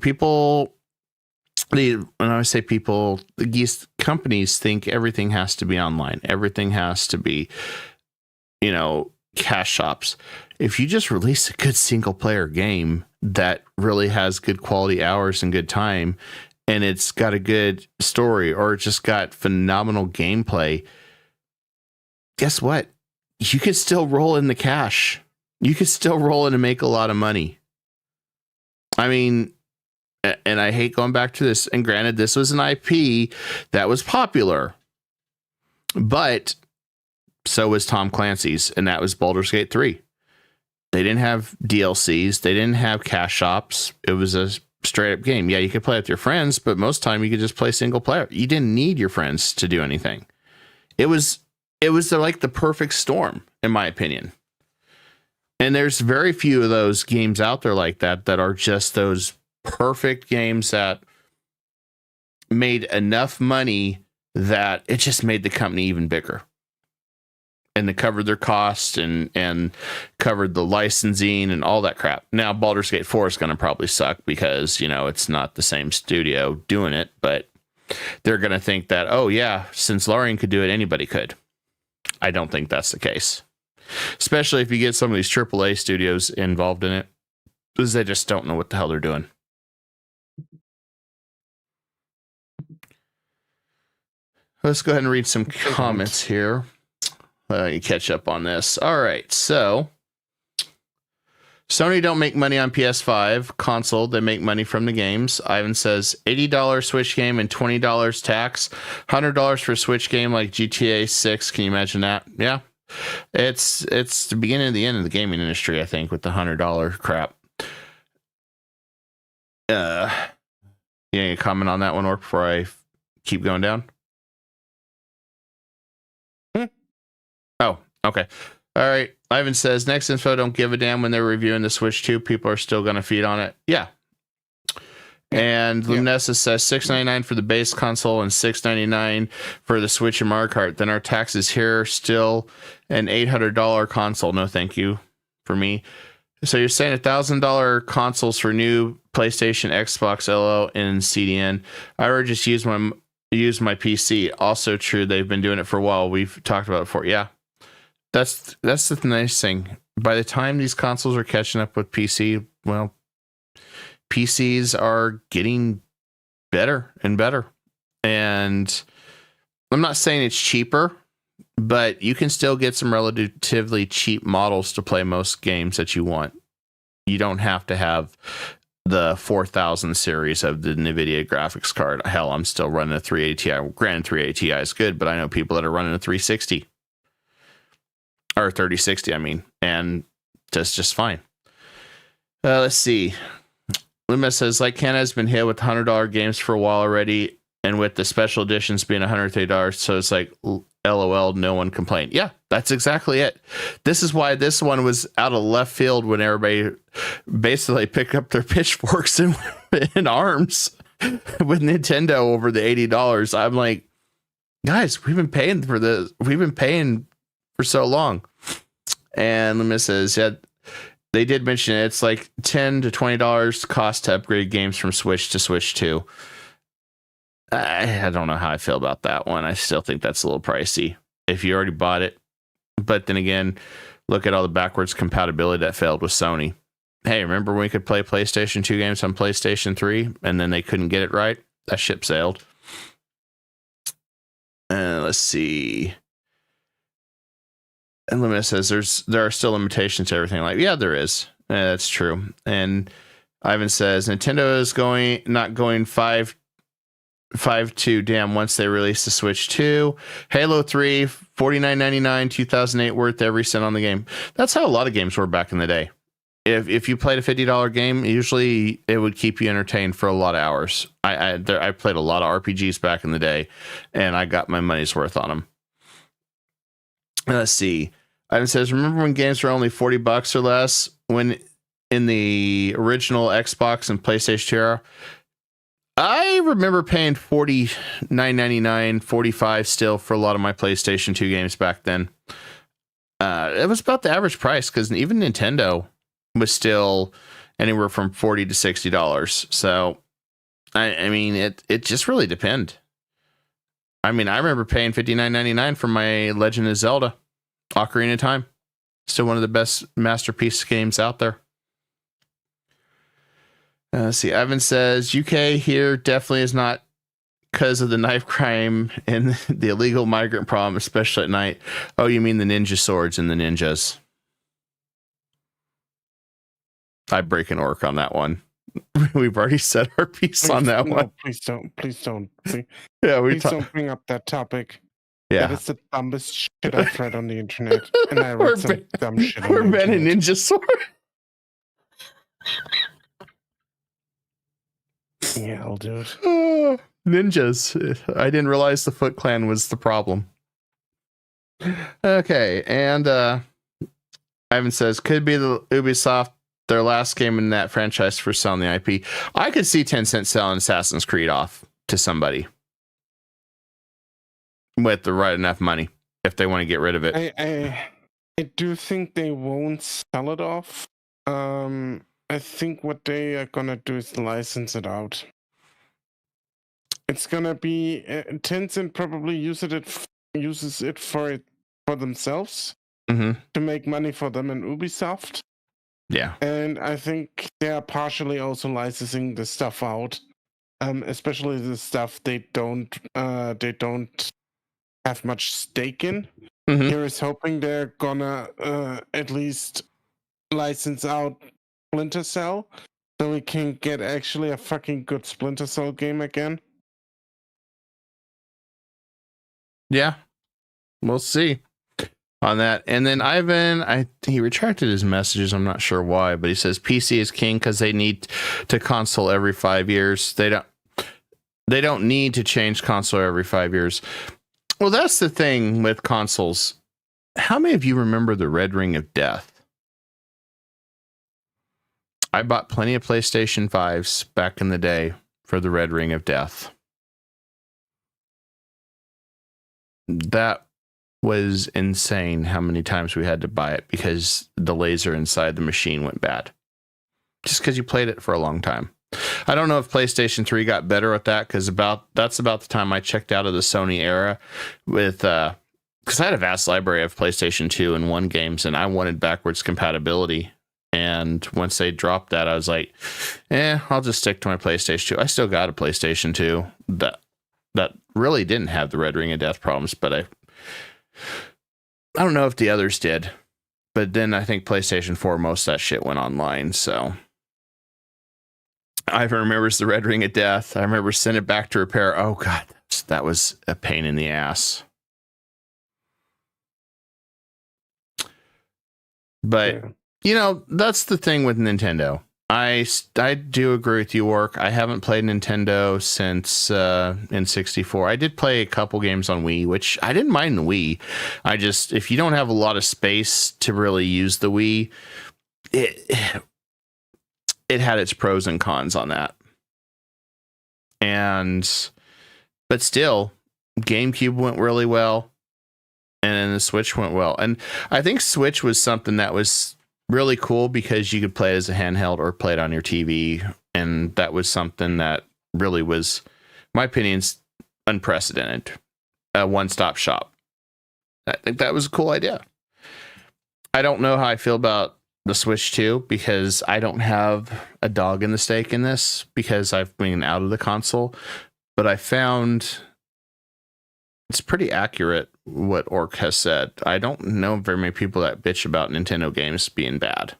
When I say people, these companies think everything has to be online. Everything has to be, cash shops. If you just release a good single player game that really has good quality hours and good time, and it's got a good story, or it just got phenomenal gameplay, guess what? You could still roll in the cash. You could still roll in and make a lot of money. I mean, and I hate going back to this, and granted, this was an IP that was popular, but so was Tom Clancy's, and that was Baldur's Gate 3. They didn't have DLCs. They didn't have cash shops. It was a straight up game. Yeah, you could play with your friends, but most time you could just play single player. You didn't need your friends to do anything. It was like the perfect storm, in my opinion. And there's very few of those games out there like that are just those perfect games that made enough money that it just made the company even bigger. And they covered their costs and covered the licensing and all that crap. Now, Baldur's Gate 4 is going to probably suck because, it's not the same studio doing it, but they're going to think that, oh, yeah, since Larian could do it, anybody could. I don't think that's the case. Especially if you get some of these AAA studios involved in it, because they just don't know what the hell they're doing. Let's go ahead and read some comments here. You catch up on this. All right, so Sony don't make money on PS5 console. They make money from the games. Ivan says $80 Switch game and $20 tax. $100 for a Switch game like GTA 6. Can you imagine that? Yeah. It's the beginning of the end of the gaming industry, I think, with the $100 crap. You comment on that one, or before I keep going down? Oh, okay. All right. Ivan says, Next Info don't give a damn when they're reviewing the Switch 2. People are still going to feed on it. Yeah. And Lunessa says $6.99 for the base console and $6.99 for the Switch and Mario Kart. Then our taxes here still an $800 console. No, thank you for me. So you're saying $1,000 consoles for new PlayStation, Xbox, LO, and CDN. I would just use my PC. Also true. They've been doing it for a while. We've talked about it before. Yeah. That's the nice thing. By the time these consoles are catching up with PC, well, PCs are getting better and better. And I'm not saying it's cheaper, but you can still get some relatively cheap models to play most games that you want. You don't have to have the 4000 series of the NVIDIA graphics card. Hell, I'm still running a 380 Ti. Granted, 380 Ti is good, but I know people that are running a 360 or 3060, I mean, and that's just fine. Let's see. Luma says, like, Ken has been hit with $100 games for a while already, and with the special editions being $130, so it's like, LOL, no one complained. Yeah, that's exactly it. This is why this one was out of left field when everybody basically picked up their pitchforks and arms with Nintendo over the $80. I'm like, guys, we've been paying for this. We've been paying for so long. And Luma says, yeah, they did mention it's like $10 to $20 cost to upgrade games from Switch to Switch 2. I don't know how I feel about that one. I still think that's a little pricey if you already bought it. But then again, look at all the backwards compatibility that failed with Sony. Hey, remember when we could play PlayStation 2 games on PlayStation 3 and then they couldn't get it right? That ship sailed. Let's see. And Lumina says there are still limitations to everything. Like, yeah, there is. That's true. And Ivan says Nintendo is not going 5.2 damn once they release the Switch 2. Halo 3, $49.99, 2008 worth every cent on the game. That's how a lot of games were back in the day. if you played a $50 game, usually it would keep you entertained for a lot of hours. I played a lot of RPGs back in the day, and I got my money's worth on them. Let's see. Ivan says, remember when games were only $40 or less when in the original Xbox and PlayStation 2 era? I remember paying $49.99, $45 still for a lot of my PlayStation 2 games back then. It was about the average price because even Nintendo was still anywhere from $40 to $60. So, I mean, it just really depends. I mean, I remember paying $59.99 for my Legend of Zelda Ocarina of Time. Still one of the best masterpiece games out there. Let's see. Evan says, UK here definitely is not because of the knife crime and the illegal migrant problem, especially at night. Oh, you mean the ninja swords and the ninjas? I break an orc on that one. We've already said our piece on that one. Please don't. Please don't. Please don't bring up that topic. Yeah. That is the dumbest shit I've read on the internet. And I read some dumb shit on the We're internet. banning ninja sword. Yeah, I'll do it. Ninjas. I didn't realize the Foot Clan was the problem. Okay, and Ivan says, could be the Ubisoft, their last game in that franchise for selling the IP. I could see Tencent selling Assassin's Creed off to somebody with the right enough money if they want to get rid of it. I do think they won't sell it off. I think what they are gonna do is license it out. It's gonna be Tencent probably uses it for themselves to make money for them and Ubisoft. Yeah, and I think they are partially also licensing the stuff out, especially the stuff they don't have much stake in. Here is hoping they're gonna at least license out Splinter Cell, so we can get actually a fucking good Splinter Cell game again. Yeah, we'll see on that. And then Ivan, he retracted his messages. I'm not sure why, but he says PC is king because they need to console every 5 years. They don't need to change console every 5 years. Well, that's the thing with consoles. How many of you remember the Red Ring of Death? I bought plenty of PlayStation 5s back in the day for the Red Ring of Death. That was insane how many times we had to buy it because the laser inside the machine went bad. Just because you played it for a long time. I don't know if PlayStation 3 got better at that because that's about the time I checked out of the Sony era with because I had a vast library of PlayStation 2 and 1 games and I wanted backwards compatibility. And once they dropped that, I was like, I'll just stick to my PlayStation 2. I still got a PlayStation 2 that really didn't have the Red Ring of Death problems, but I don't know if the others did. But then I think PlayStation 4, most of that shit went online, so I remembers the Red Ring of Death. I remember sending it back to repair. Oh god, that was a pain in the ass. But that's the thing with Nintendo. I do agree with you, Orc. I haven't played Nintendo since N64. I did play a couple games on Wii, which I didn't mind the Wii. If you don't have a lot of space to really use the Wii, it had its pros and cons on that. But still, GameCube went really well, and then the Switch went well. And I think Switch was something that was really cool because you could play it as a handheld or play it on your TV. And that was something that really was, my opinion, unprecedented. A one-stop shop. I think that was a cool idea. I don't know how I feel about the Switch 2 because I don't have a dog in the stake in this because I've been out of the console. But I found it's pretty accurate what Orc has said. I don't know very many people that bitch about Nintendo games being bad.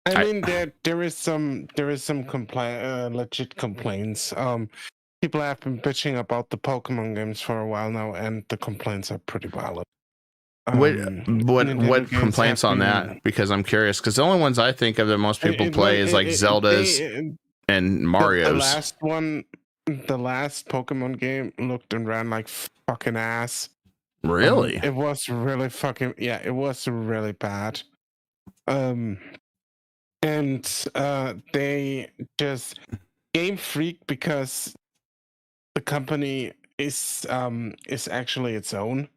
I mean, there is some legit complaints. People have been bitching about the Pokemon games for a while now, and the complaints are pretty valid. What games complaints have on been- that? Because I'm curious. Because the only ones I think of that most people play is like Zelda's and Mario's. The last Pokemon game looked and ran like fucking ass. Really? It was really fucking it was really bad. And they just Game Freak, because the company is actually its own.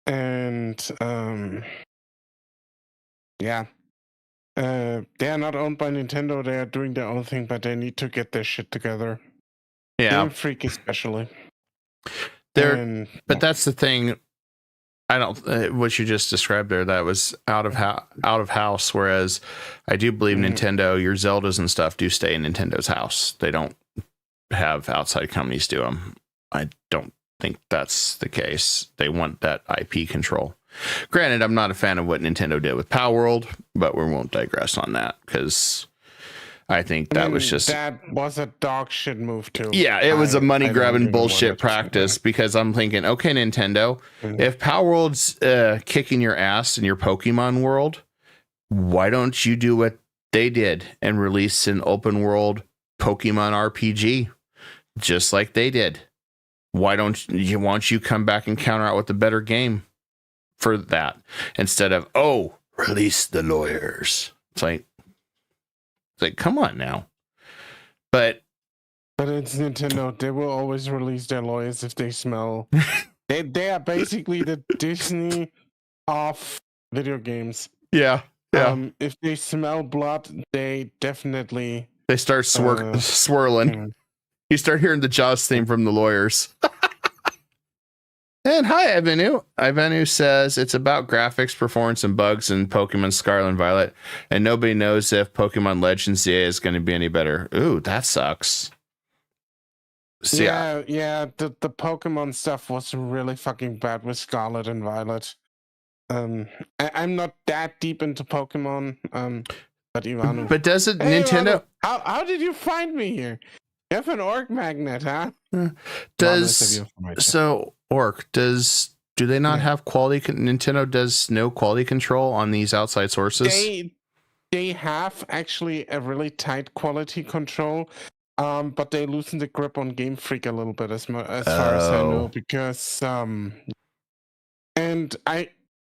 And they are not owned by Nintendo. They are doing their own thing, but they need to get their shit together. Yeah. Game Freak especially. But that's the thing. I don't. What you just described there, that was out of house. Whereas I do believe Nintendo, your Zeldas and stuff, do stay in Nintendo's house. They don't have outside companies do them. I don't think that's the case. They want that IP control. Granted, I'm not a fan of what Nintendo did with Power World, but we won't digress on that because I think that was a dog shit move too. Yeah, it was a money grabbing bullshit practice because I'm thinking, okay, Nintendo, if Power World's kicking your ass in your Pokemon world, why don't you do what they did and release an open world Pokemon RPG just like they did? Why don't you come back and counter out with a better game for that instead of release the lawyers? It's like come on now. But it's Nintendo. They will always release their lawyers if they smell. they are basically the Disney of video games. Yeah. If they smell blood, they definitely start swirling. You start hearing the Jaws theme from the lawyers. And hi, Ivanu. Ivanu says it's about graphics, performance, and bugs in Pokemon Scarlet and Violet, and nobody knows if Pokemon Legends ZA is going to be any better. Ooh, that sucks. So, the Pokemon stuff was really fucking bad with Scarlet and Violet. I'm not that deep into Pokemon, but Ivanu. But does it Nintendo? Ivanu, how did you find me here? You have an orc magnet, huh? Do they not have quality? Nintendo does no quality control on these outside sources. They have actually a really tight quality control, but they loosen the grip on Game Freak a little bit as far as I know, because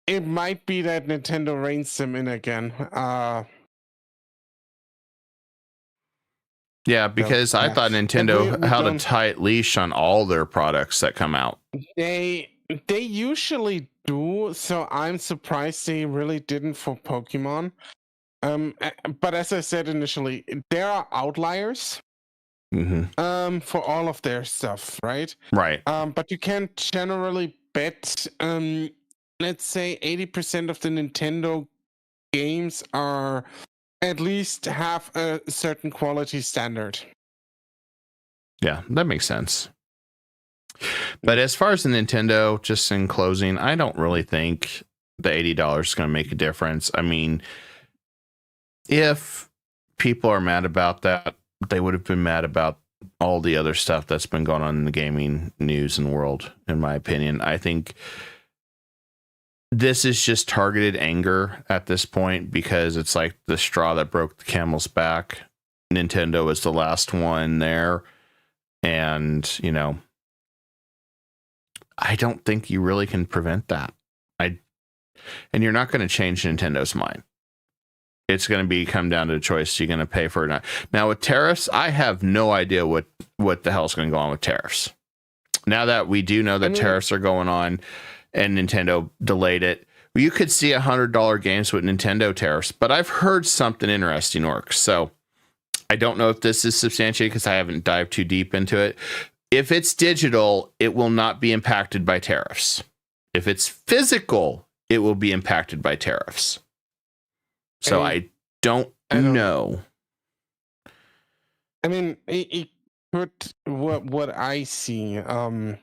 it might be that Nintendo reins them in again. Yeah, because I thought Nintendo held a tight leash on all their products that come out. They usually do, so I'm surprised they really didn't for Pokemon. But as I said initially, there are outliers. For all of their stuff, right? Right. But you can't generally bet. Let's say 80% of the Nintendo games are at least have a certain quality standard. Yeah, that makes sense. But as far as the Nintendo, just in closing, I don't really think the $80 is going to make a difference. I mean, if people are mad about that, they would have been mad about all the other stuff that's been going on in the gaming news and world, in my opinion. I think this is just targeted anger at this point because it's like the straw that broke the camel's back. Nintendo is the last one there. And, I don't think you really can prevent that. And you're not going to change Nintendo's mind. It's going to come down to a choice. You're going to pay for it or not. Now with tariffs, I have no idea what the hell's going to go on with tariffs. Now that we do know that tariffs are going on and Nintendo delayed it, you could see $100 games with Nintendo tariffs, but I've heard something interesting, Orcs. So I don't know if this is substantiated because I haven't dived too deep into it. If it's digital, it will not be impacted by tariffs. If it's physical, it will be impacted by tariffs. So I don't know. I mean, it could, what I see in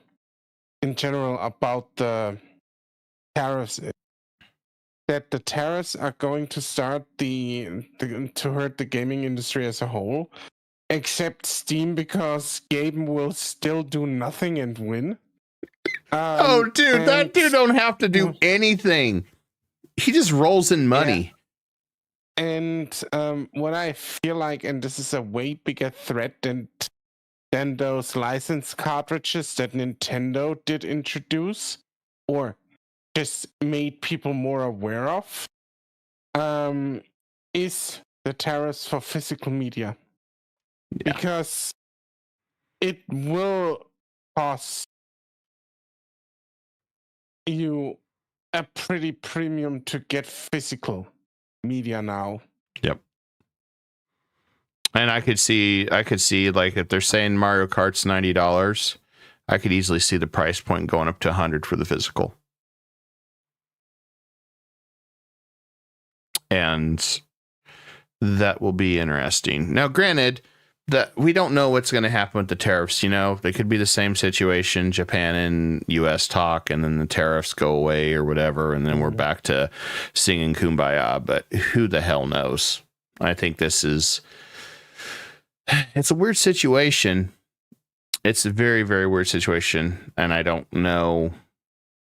general about the tariffs is that the tariffs are going to start to hurt the gaming industry as a whole, except Steam, because Game will still do nothing and win. Oh, dude, that dude don't have to do anything. He just rolls in money. Yeah. And what I feel like, and this is a way bigger threat than those license cartridges that Nintendo did introduce, or just made people more aware of, is the tariffs for physical media. Yeah. Because it will cost you a pretty premium to get physical media now. Yep. And I could see like if they're saying Mario Kart's $90, I could easily see the price point going up to $100 for the physical. And that will be interesting. Now, granted, that we don't know what's going to happen with the tariffs. You know, they could be the same situation, Japan and US talk, and then the tariffs go away or whatever, and then we're back to singing Kumbaya. But who the hell knows? I think it's a weird situation. It's a very, very weird situation, and I don't know.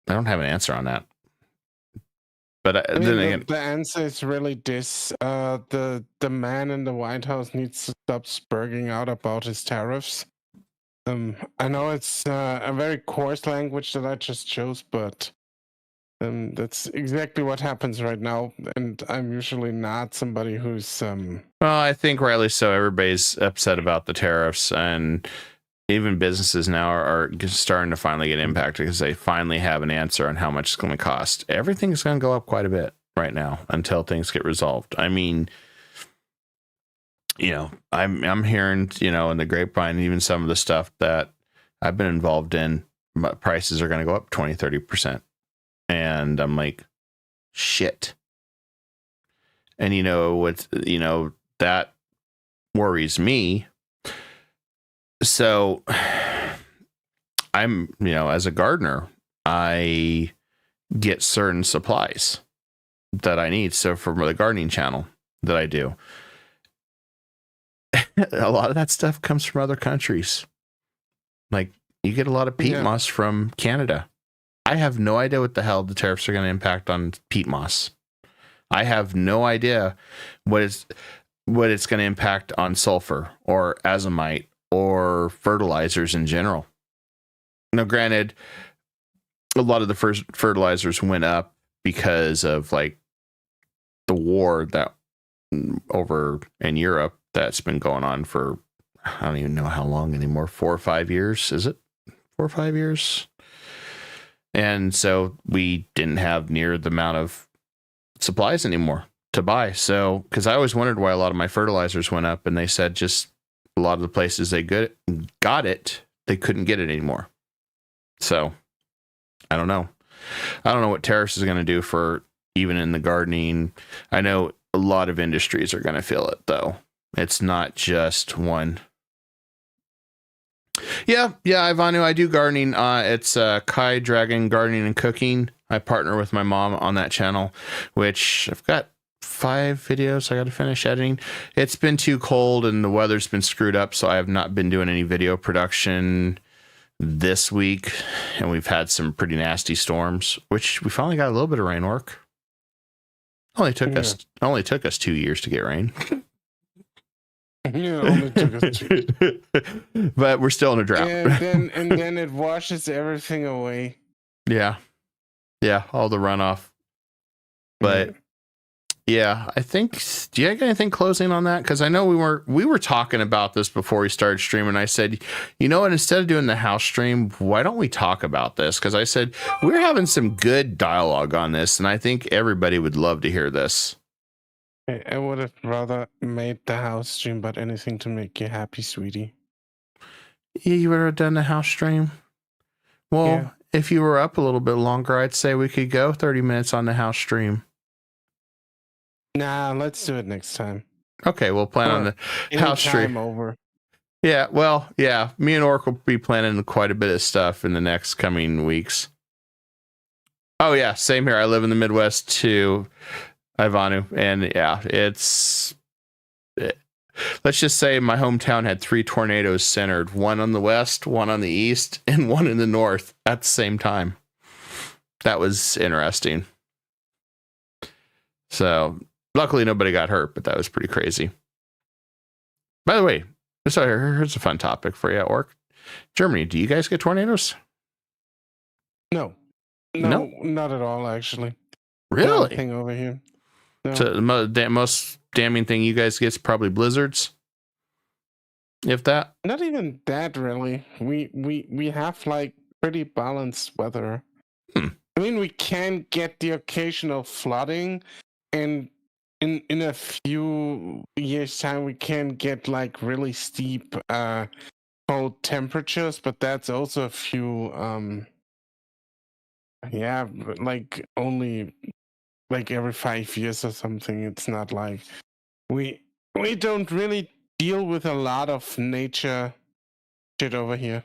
I don't have an answer on that. But I mean, then again, the answer is really this: the man in the White House needs to stop spurging out about his tariffs. I know it's a very coarse language that I just chose, but that's exactly what happens right now. And I'm usually not somebody who's Well, I think rightly so. Everybody's upset about the tariffs, and even businesses now are starting to finally get impacted because they finally have an answer on how much it's going to cost. Everything's going to go up quite a bit right now until things get resolved. I mean, you know, I'm hearing, you know, in the grapevine, even some of the stuff that I've been involved in, prices are going to go up 20, 30%. And I'm like, shit. And, you know, that worries me. So I'm, you know, as a gardener, I get certain supplies that I need. So from the gardening channel that I do, a lot of that stuff comes from other countries. Like you get a lot of peat moss from Canada. I have no idea what the hell the tariffs are going to impact on peat moss. I have no idea what it's going to impact on sulfur or azomite or fertilizers in general. Now, granted, a lot of the first fertilizers went up because of like the war that over in Europe that's been going on for, I don't even know how long anymore, 4 or 5 years. Is it 4 or 5 years? And so we didn't have near the amount of supplies anymore to buy. So, because I always wondered why a lot of my fertilizers went up, and they said just a lot of the places they got it, they couldn't get it anymore. So I don't know. I don't know what tariffs is going to do for even in the gardening. I know a lot of industries are going to feel it, though. It's not just one. Yeah, Ivanu, I do gardening. It's Kai Dragon Gardening and Cooking. I partner with my mom on that channel, which I've got 5 videos I got to finish editing. It's been too cold and the weather's been screwed up, so I have not been doing any video production this week, and we've had some pretty nasty storms, which we finally got a little bit of rain work. Only took us 2 years to get rain. Yeah, only took us 2 years. But we're still in a drought. And then it washes everything away. Yeah, all the runoff. But yeah, I think. Do you have anything closing on that? Because I know we were talking about this before we started streaming. I said, you know what? Instead of doing the house stream, why don't we talk about this? Because I said we're having some good dialogue on this, and I think everybody would love to hear this. I would have rather made the house stream, but anything to make you happy, sweetie. Yeah, you would have done the house stream. Well, if you were up a little bit longer, I'd say we could go 30 minutes on the house stream. Nah, let's do it next time. Okay, we'll plan on the house stream. Over. Yeah, well, yeah. Me and Orc will be planning quite a bit of stuff in the next coming weeks. Oh, yeah, same here. I live in the Midwest too, Ivanu. And yeah, let's just say my hometown had 3 tornadoes centered, one on the west, one on the east, and one in the north at the same time. That was interesting. So luckily nobody got hurt, but that was pretty crazy. By the way, so here's a fun topic for you at work. Germany, do you guys get tornadoes? No, not at all, actually. Really? Thing over here. No. So the most damning thing you guys get is probably blizzards, if that. Not even that, really. We have like pretty balanced weather. I mean, we can get the occasional flooding, and in a few years' time, we can get like really steep cold temperatures, but that's also a few like only like every 5 years or something. It's not like we don't really deal with a lot of nature shit over here.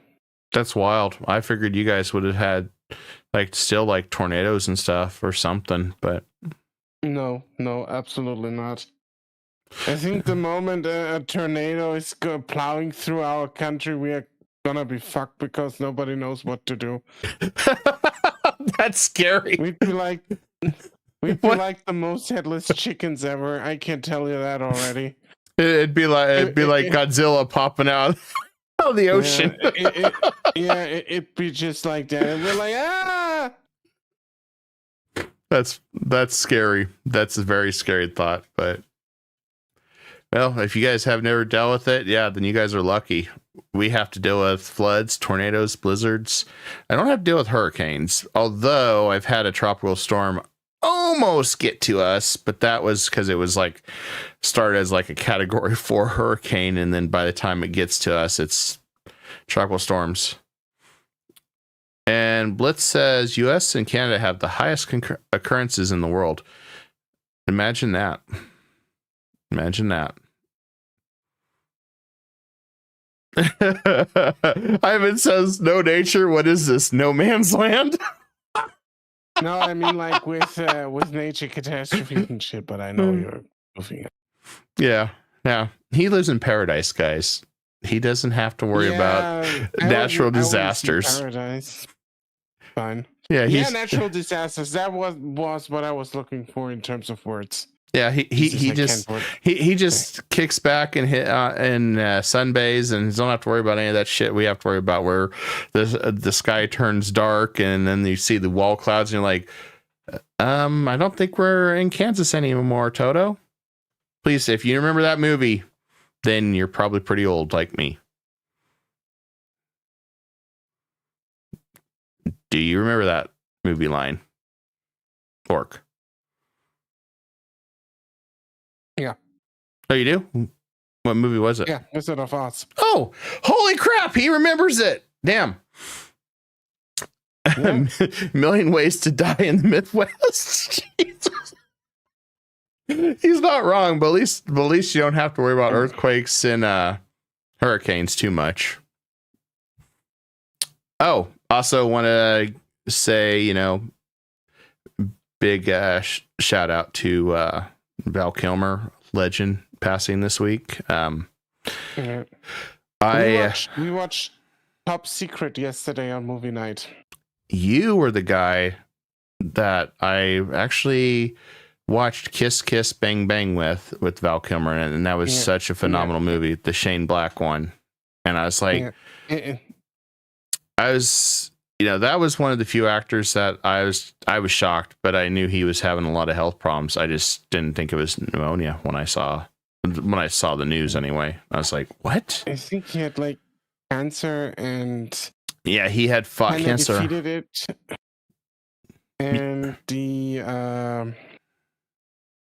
That's wild. I figured you guys would have had like still like tornadoes and stuff or something, but no, absolutely not. I think the moment a tornado is plowing through our country, we are gonna be fucked because nobody knows what to do. That's scary. We'd be like the most headless chickens ever. I can tell you that already. It'd be like Godzilla popping out of the ocean. It'd be just like that. And we're like, ah! That's scary. That's a very scary thought. But well, if you guys have never dealt with it, yeah, then you guys are lucky. We have to deal with floods, tornadoes, blizzards. I don't have to deal with hurricanes, although I've had a tropical storm almost get to us, but that was because it was like started as like a category 4 hurricane, and then by the time it gets to us, it's tropical storms. And Blitz says US and Canada have the highest occurrences in the world. Imagine that. Ivan says, no nature. What is this? No man's land? No, I mean like with nature catastrophes and shit, but I know you're goofing. Yeah. He lives in paradise, guys. He doesn't have to worry about natural disasters. Paradise. Fine. Yeah, natural disasters. That was what I was looking for in terms of words. Yeah, he just kicks back and hit in sunbays, and he don't have to worry about any of that shit. We have to worry about where the sky turns dark, and then you see the wall clouds, and you're like, I don't think we're in Kansas anymore, Toto. Please, if you remember that movie, then you're probably pretty old like me. Do you remember that movie line? Orc. Yeah. Oh, you do? What movie was it? Yeah, Wizard of Oz. Oh, holy crap. He remembers it. Damn. Yeah. Million Ways to Die in the Midwest. Jesus. He's not wrong, but at least you don't have to worry about earthquakes and hurricanes too much. Oh, also want to say, big shout out to Val Kilmer, legend, passing this week. We watched Top Secret yesterday on movie night. You were the guy that I actually watched Kiss Kiss Bang Bang with Val Kilmer, and that was such a phenomenal movie, the Shane Black one. And I was like, that was one of the few actors that I was shocked, but I knew he was having a lot of health problems. I just didn't think it was pneumonia when I saw the news anyway. I was like, what? I think he had like cancer, and he had fought cancer. Defeated it. And the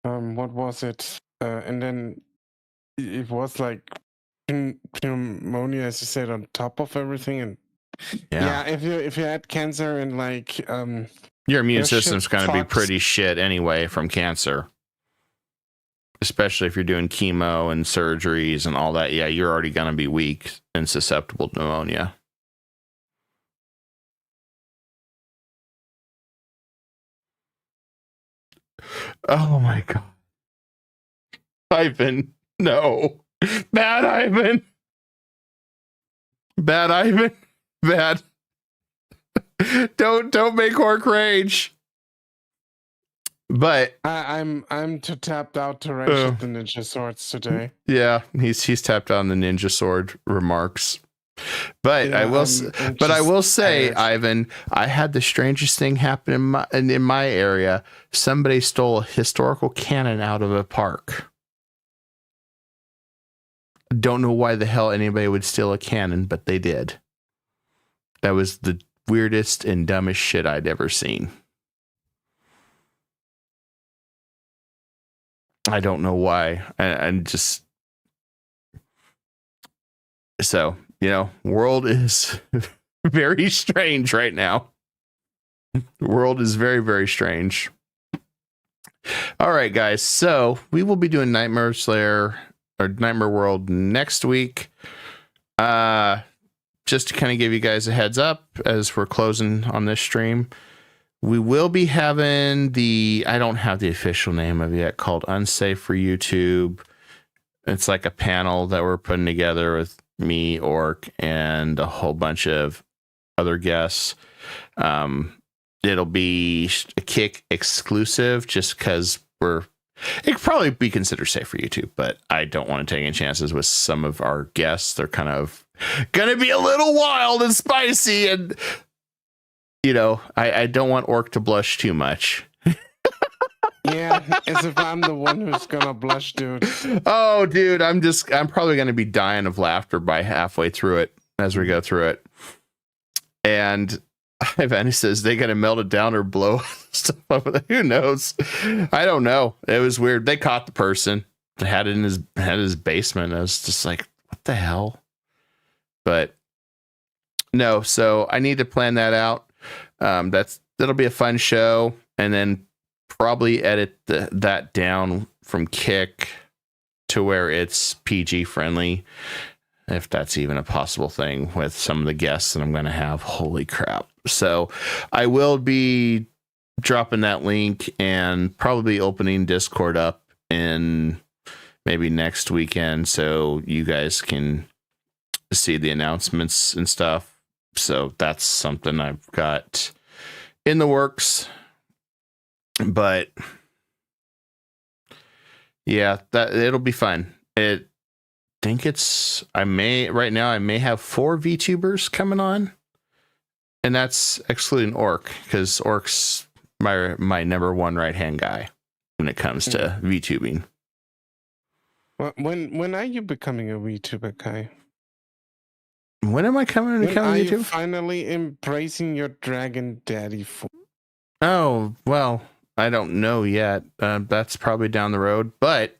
what was it? And then it was like pneumonia, as you said, on top of everything. And if you had cancer and like your immune system's going to be pretty shit anyway from cancer, especially if you're doing chemo and surgeries and all that. Yeah, you're already going to be weak and susceptible to pneumonia. Oh my god, Ivan, no. Bad Ivan. Bad Ivan. Bad. Don't make Orc rage. But I'm too tapped out to rage at the ninja swords today. Yeah, he's tapped on the ninja sword remarks. But Yeah, I will say, tired. Ivan, I had the strangest thing happen in my area. Somebody stole a historical cannon out of a park. Don't know why the hell anybody would steal a cannon, but they did. That was the weirdest and dumbest shit I'd ever seen. I don't know why. I'm just... So, world is very strange right now. The world is very, very strange. All right, guys. So we will be doing Nightmare Slayer or Nightmare World next week. Just to kind of give you guys a heads up as we're closing on this stream, we will be having I don't have the official name of it yet, called Unsafe for YouTube. It's like a panel that we're putting together with me, Orc, and a whole bunch of other guests. It'll be a Kick exclusive just because it could probably be considered safe for YouTube, but I don't want to take any chances with some of our guests. They're kind of going to be a little wild and spicy, and I don't want Orc to blush too much. Yeah, as if I'm the one who's gonna blush, dude. Oh, dude, I'm probably going to be dying of laughter by halfway through it as we go through it. And Ivan says they got to melt it down or blow stuff up. Who knows? I don't know. It was weird. They caught the person. They had it in his basement. I was just like, what the hell? But no, so I need to plan that out. That'll be a fun show, and then probably edit that down from Kick to where it's PG friendly, if that's even a possible thing with some of the guests that I'm going to have. Holy crap. So I will be dropping that link and probably opening Discord up in maybe next weekend so you guys can see the announcements and stuff. So that's something I've got in the works. But yeah, it'll be fun. I may have 4 VTubers coming on, and that's excluding Orc, because Orc's my number one right hand guy when it comes to VTubing. Well, when are you becoming a VTuber, Kai? When am I coming to become Are YouTube? you finally embracing your dragon daddy form? Oh, well, I don't know yet. That's probably down the road. But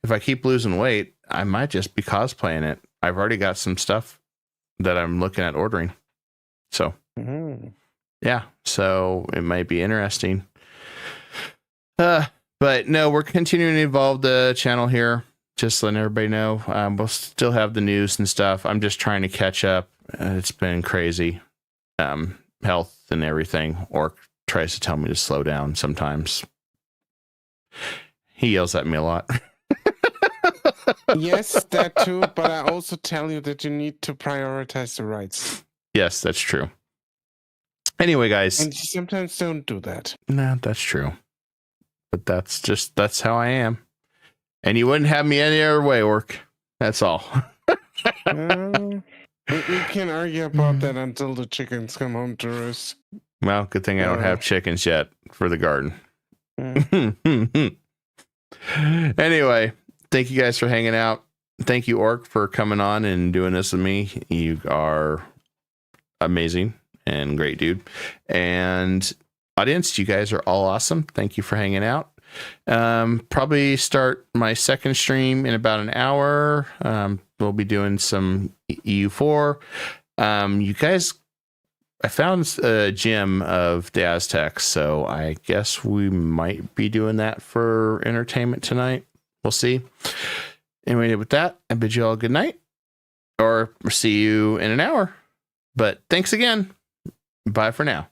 if I keep losing weight, I might just be cosplaying it. I've already got some stuff that I'm looking at ordering. So, yeah. So it might be interesting. But no, we're continuing to evolve the channel here. Just letting everybody know. We'll still have the news and stuff. I'm just trying to catch up. It's been crazy. Health and everything. Orc tries to tell me to slow down sometimes. He yells at me a lot. Yes, that too. But I also tell you that you need to prioritize the rights. Yes, that's true. Anyway, guys. And you sometimes don't do that. No, that's true. But that's how I am. And you wouldn't have me any other way, Orc. That's all. We can't argue about that until the chickens come home to roost. Well, good thing I don't have chickens yet for the garden. Anyway, thank you guys for hanging out. Thank you, Orc, for coming on and doing this with me. You are amazing and great, dude. And audience, you guys are all awesome. Thank you for hanging out. Probably start my second stream in about an hour. We'll be doing some EU4. You guys, I found a gym of the Aztecs, so I guess we might be doing that for entertainment tonight. We'll see. Anyway, with that, I bid you all good night, or see you in an hour. But thanks again. Bye for now.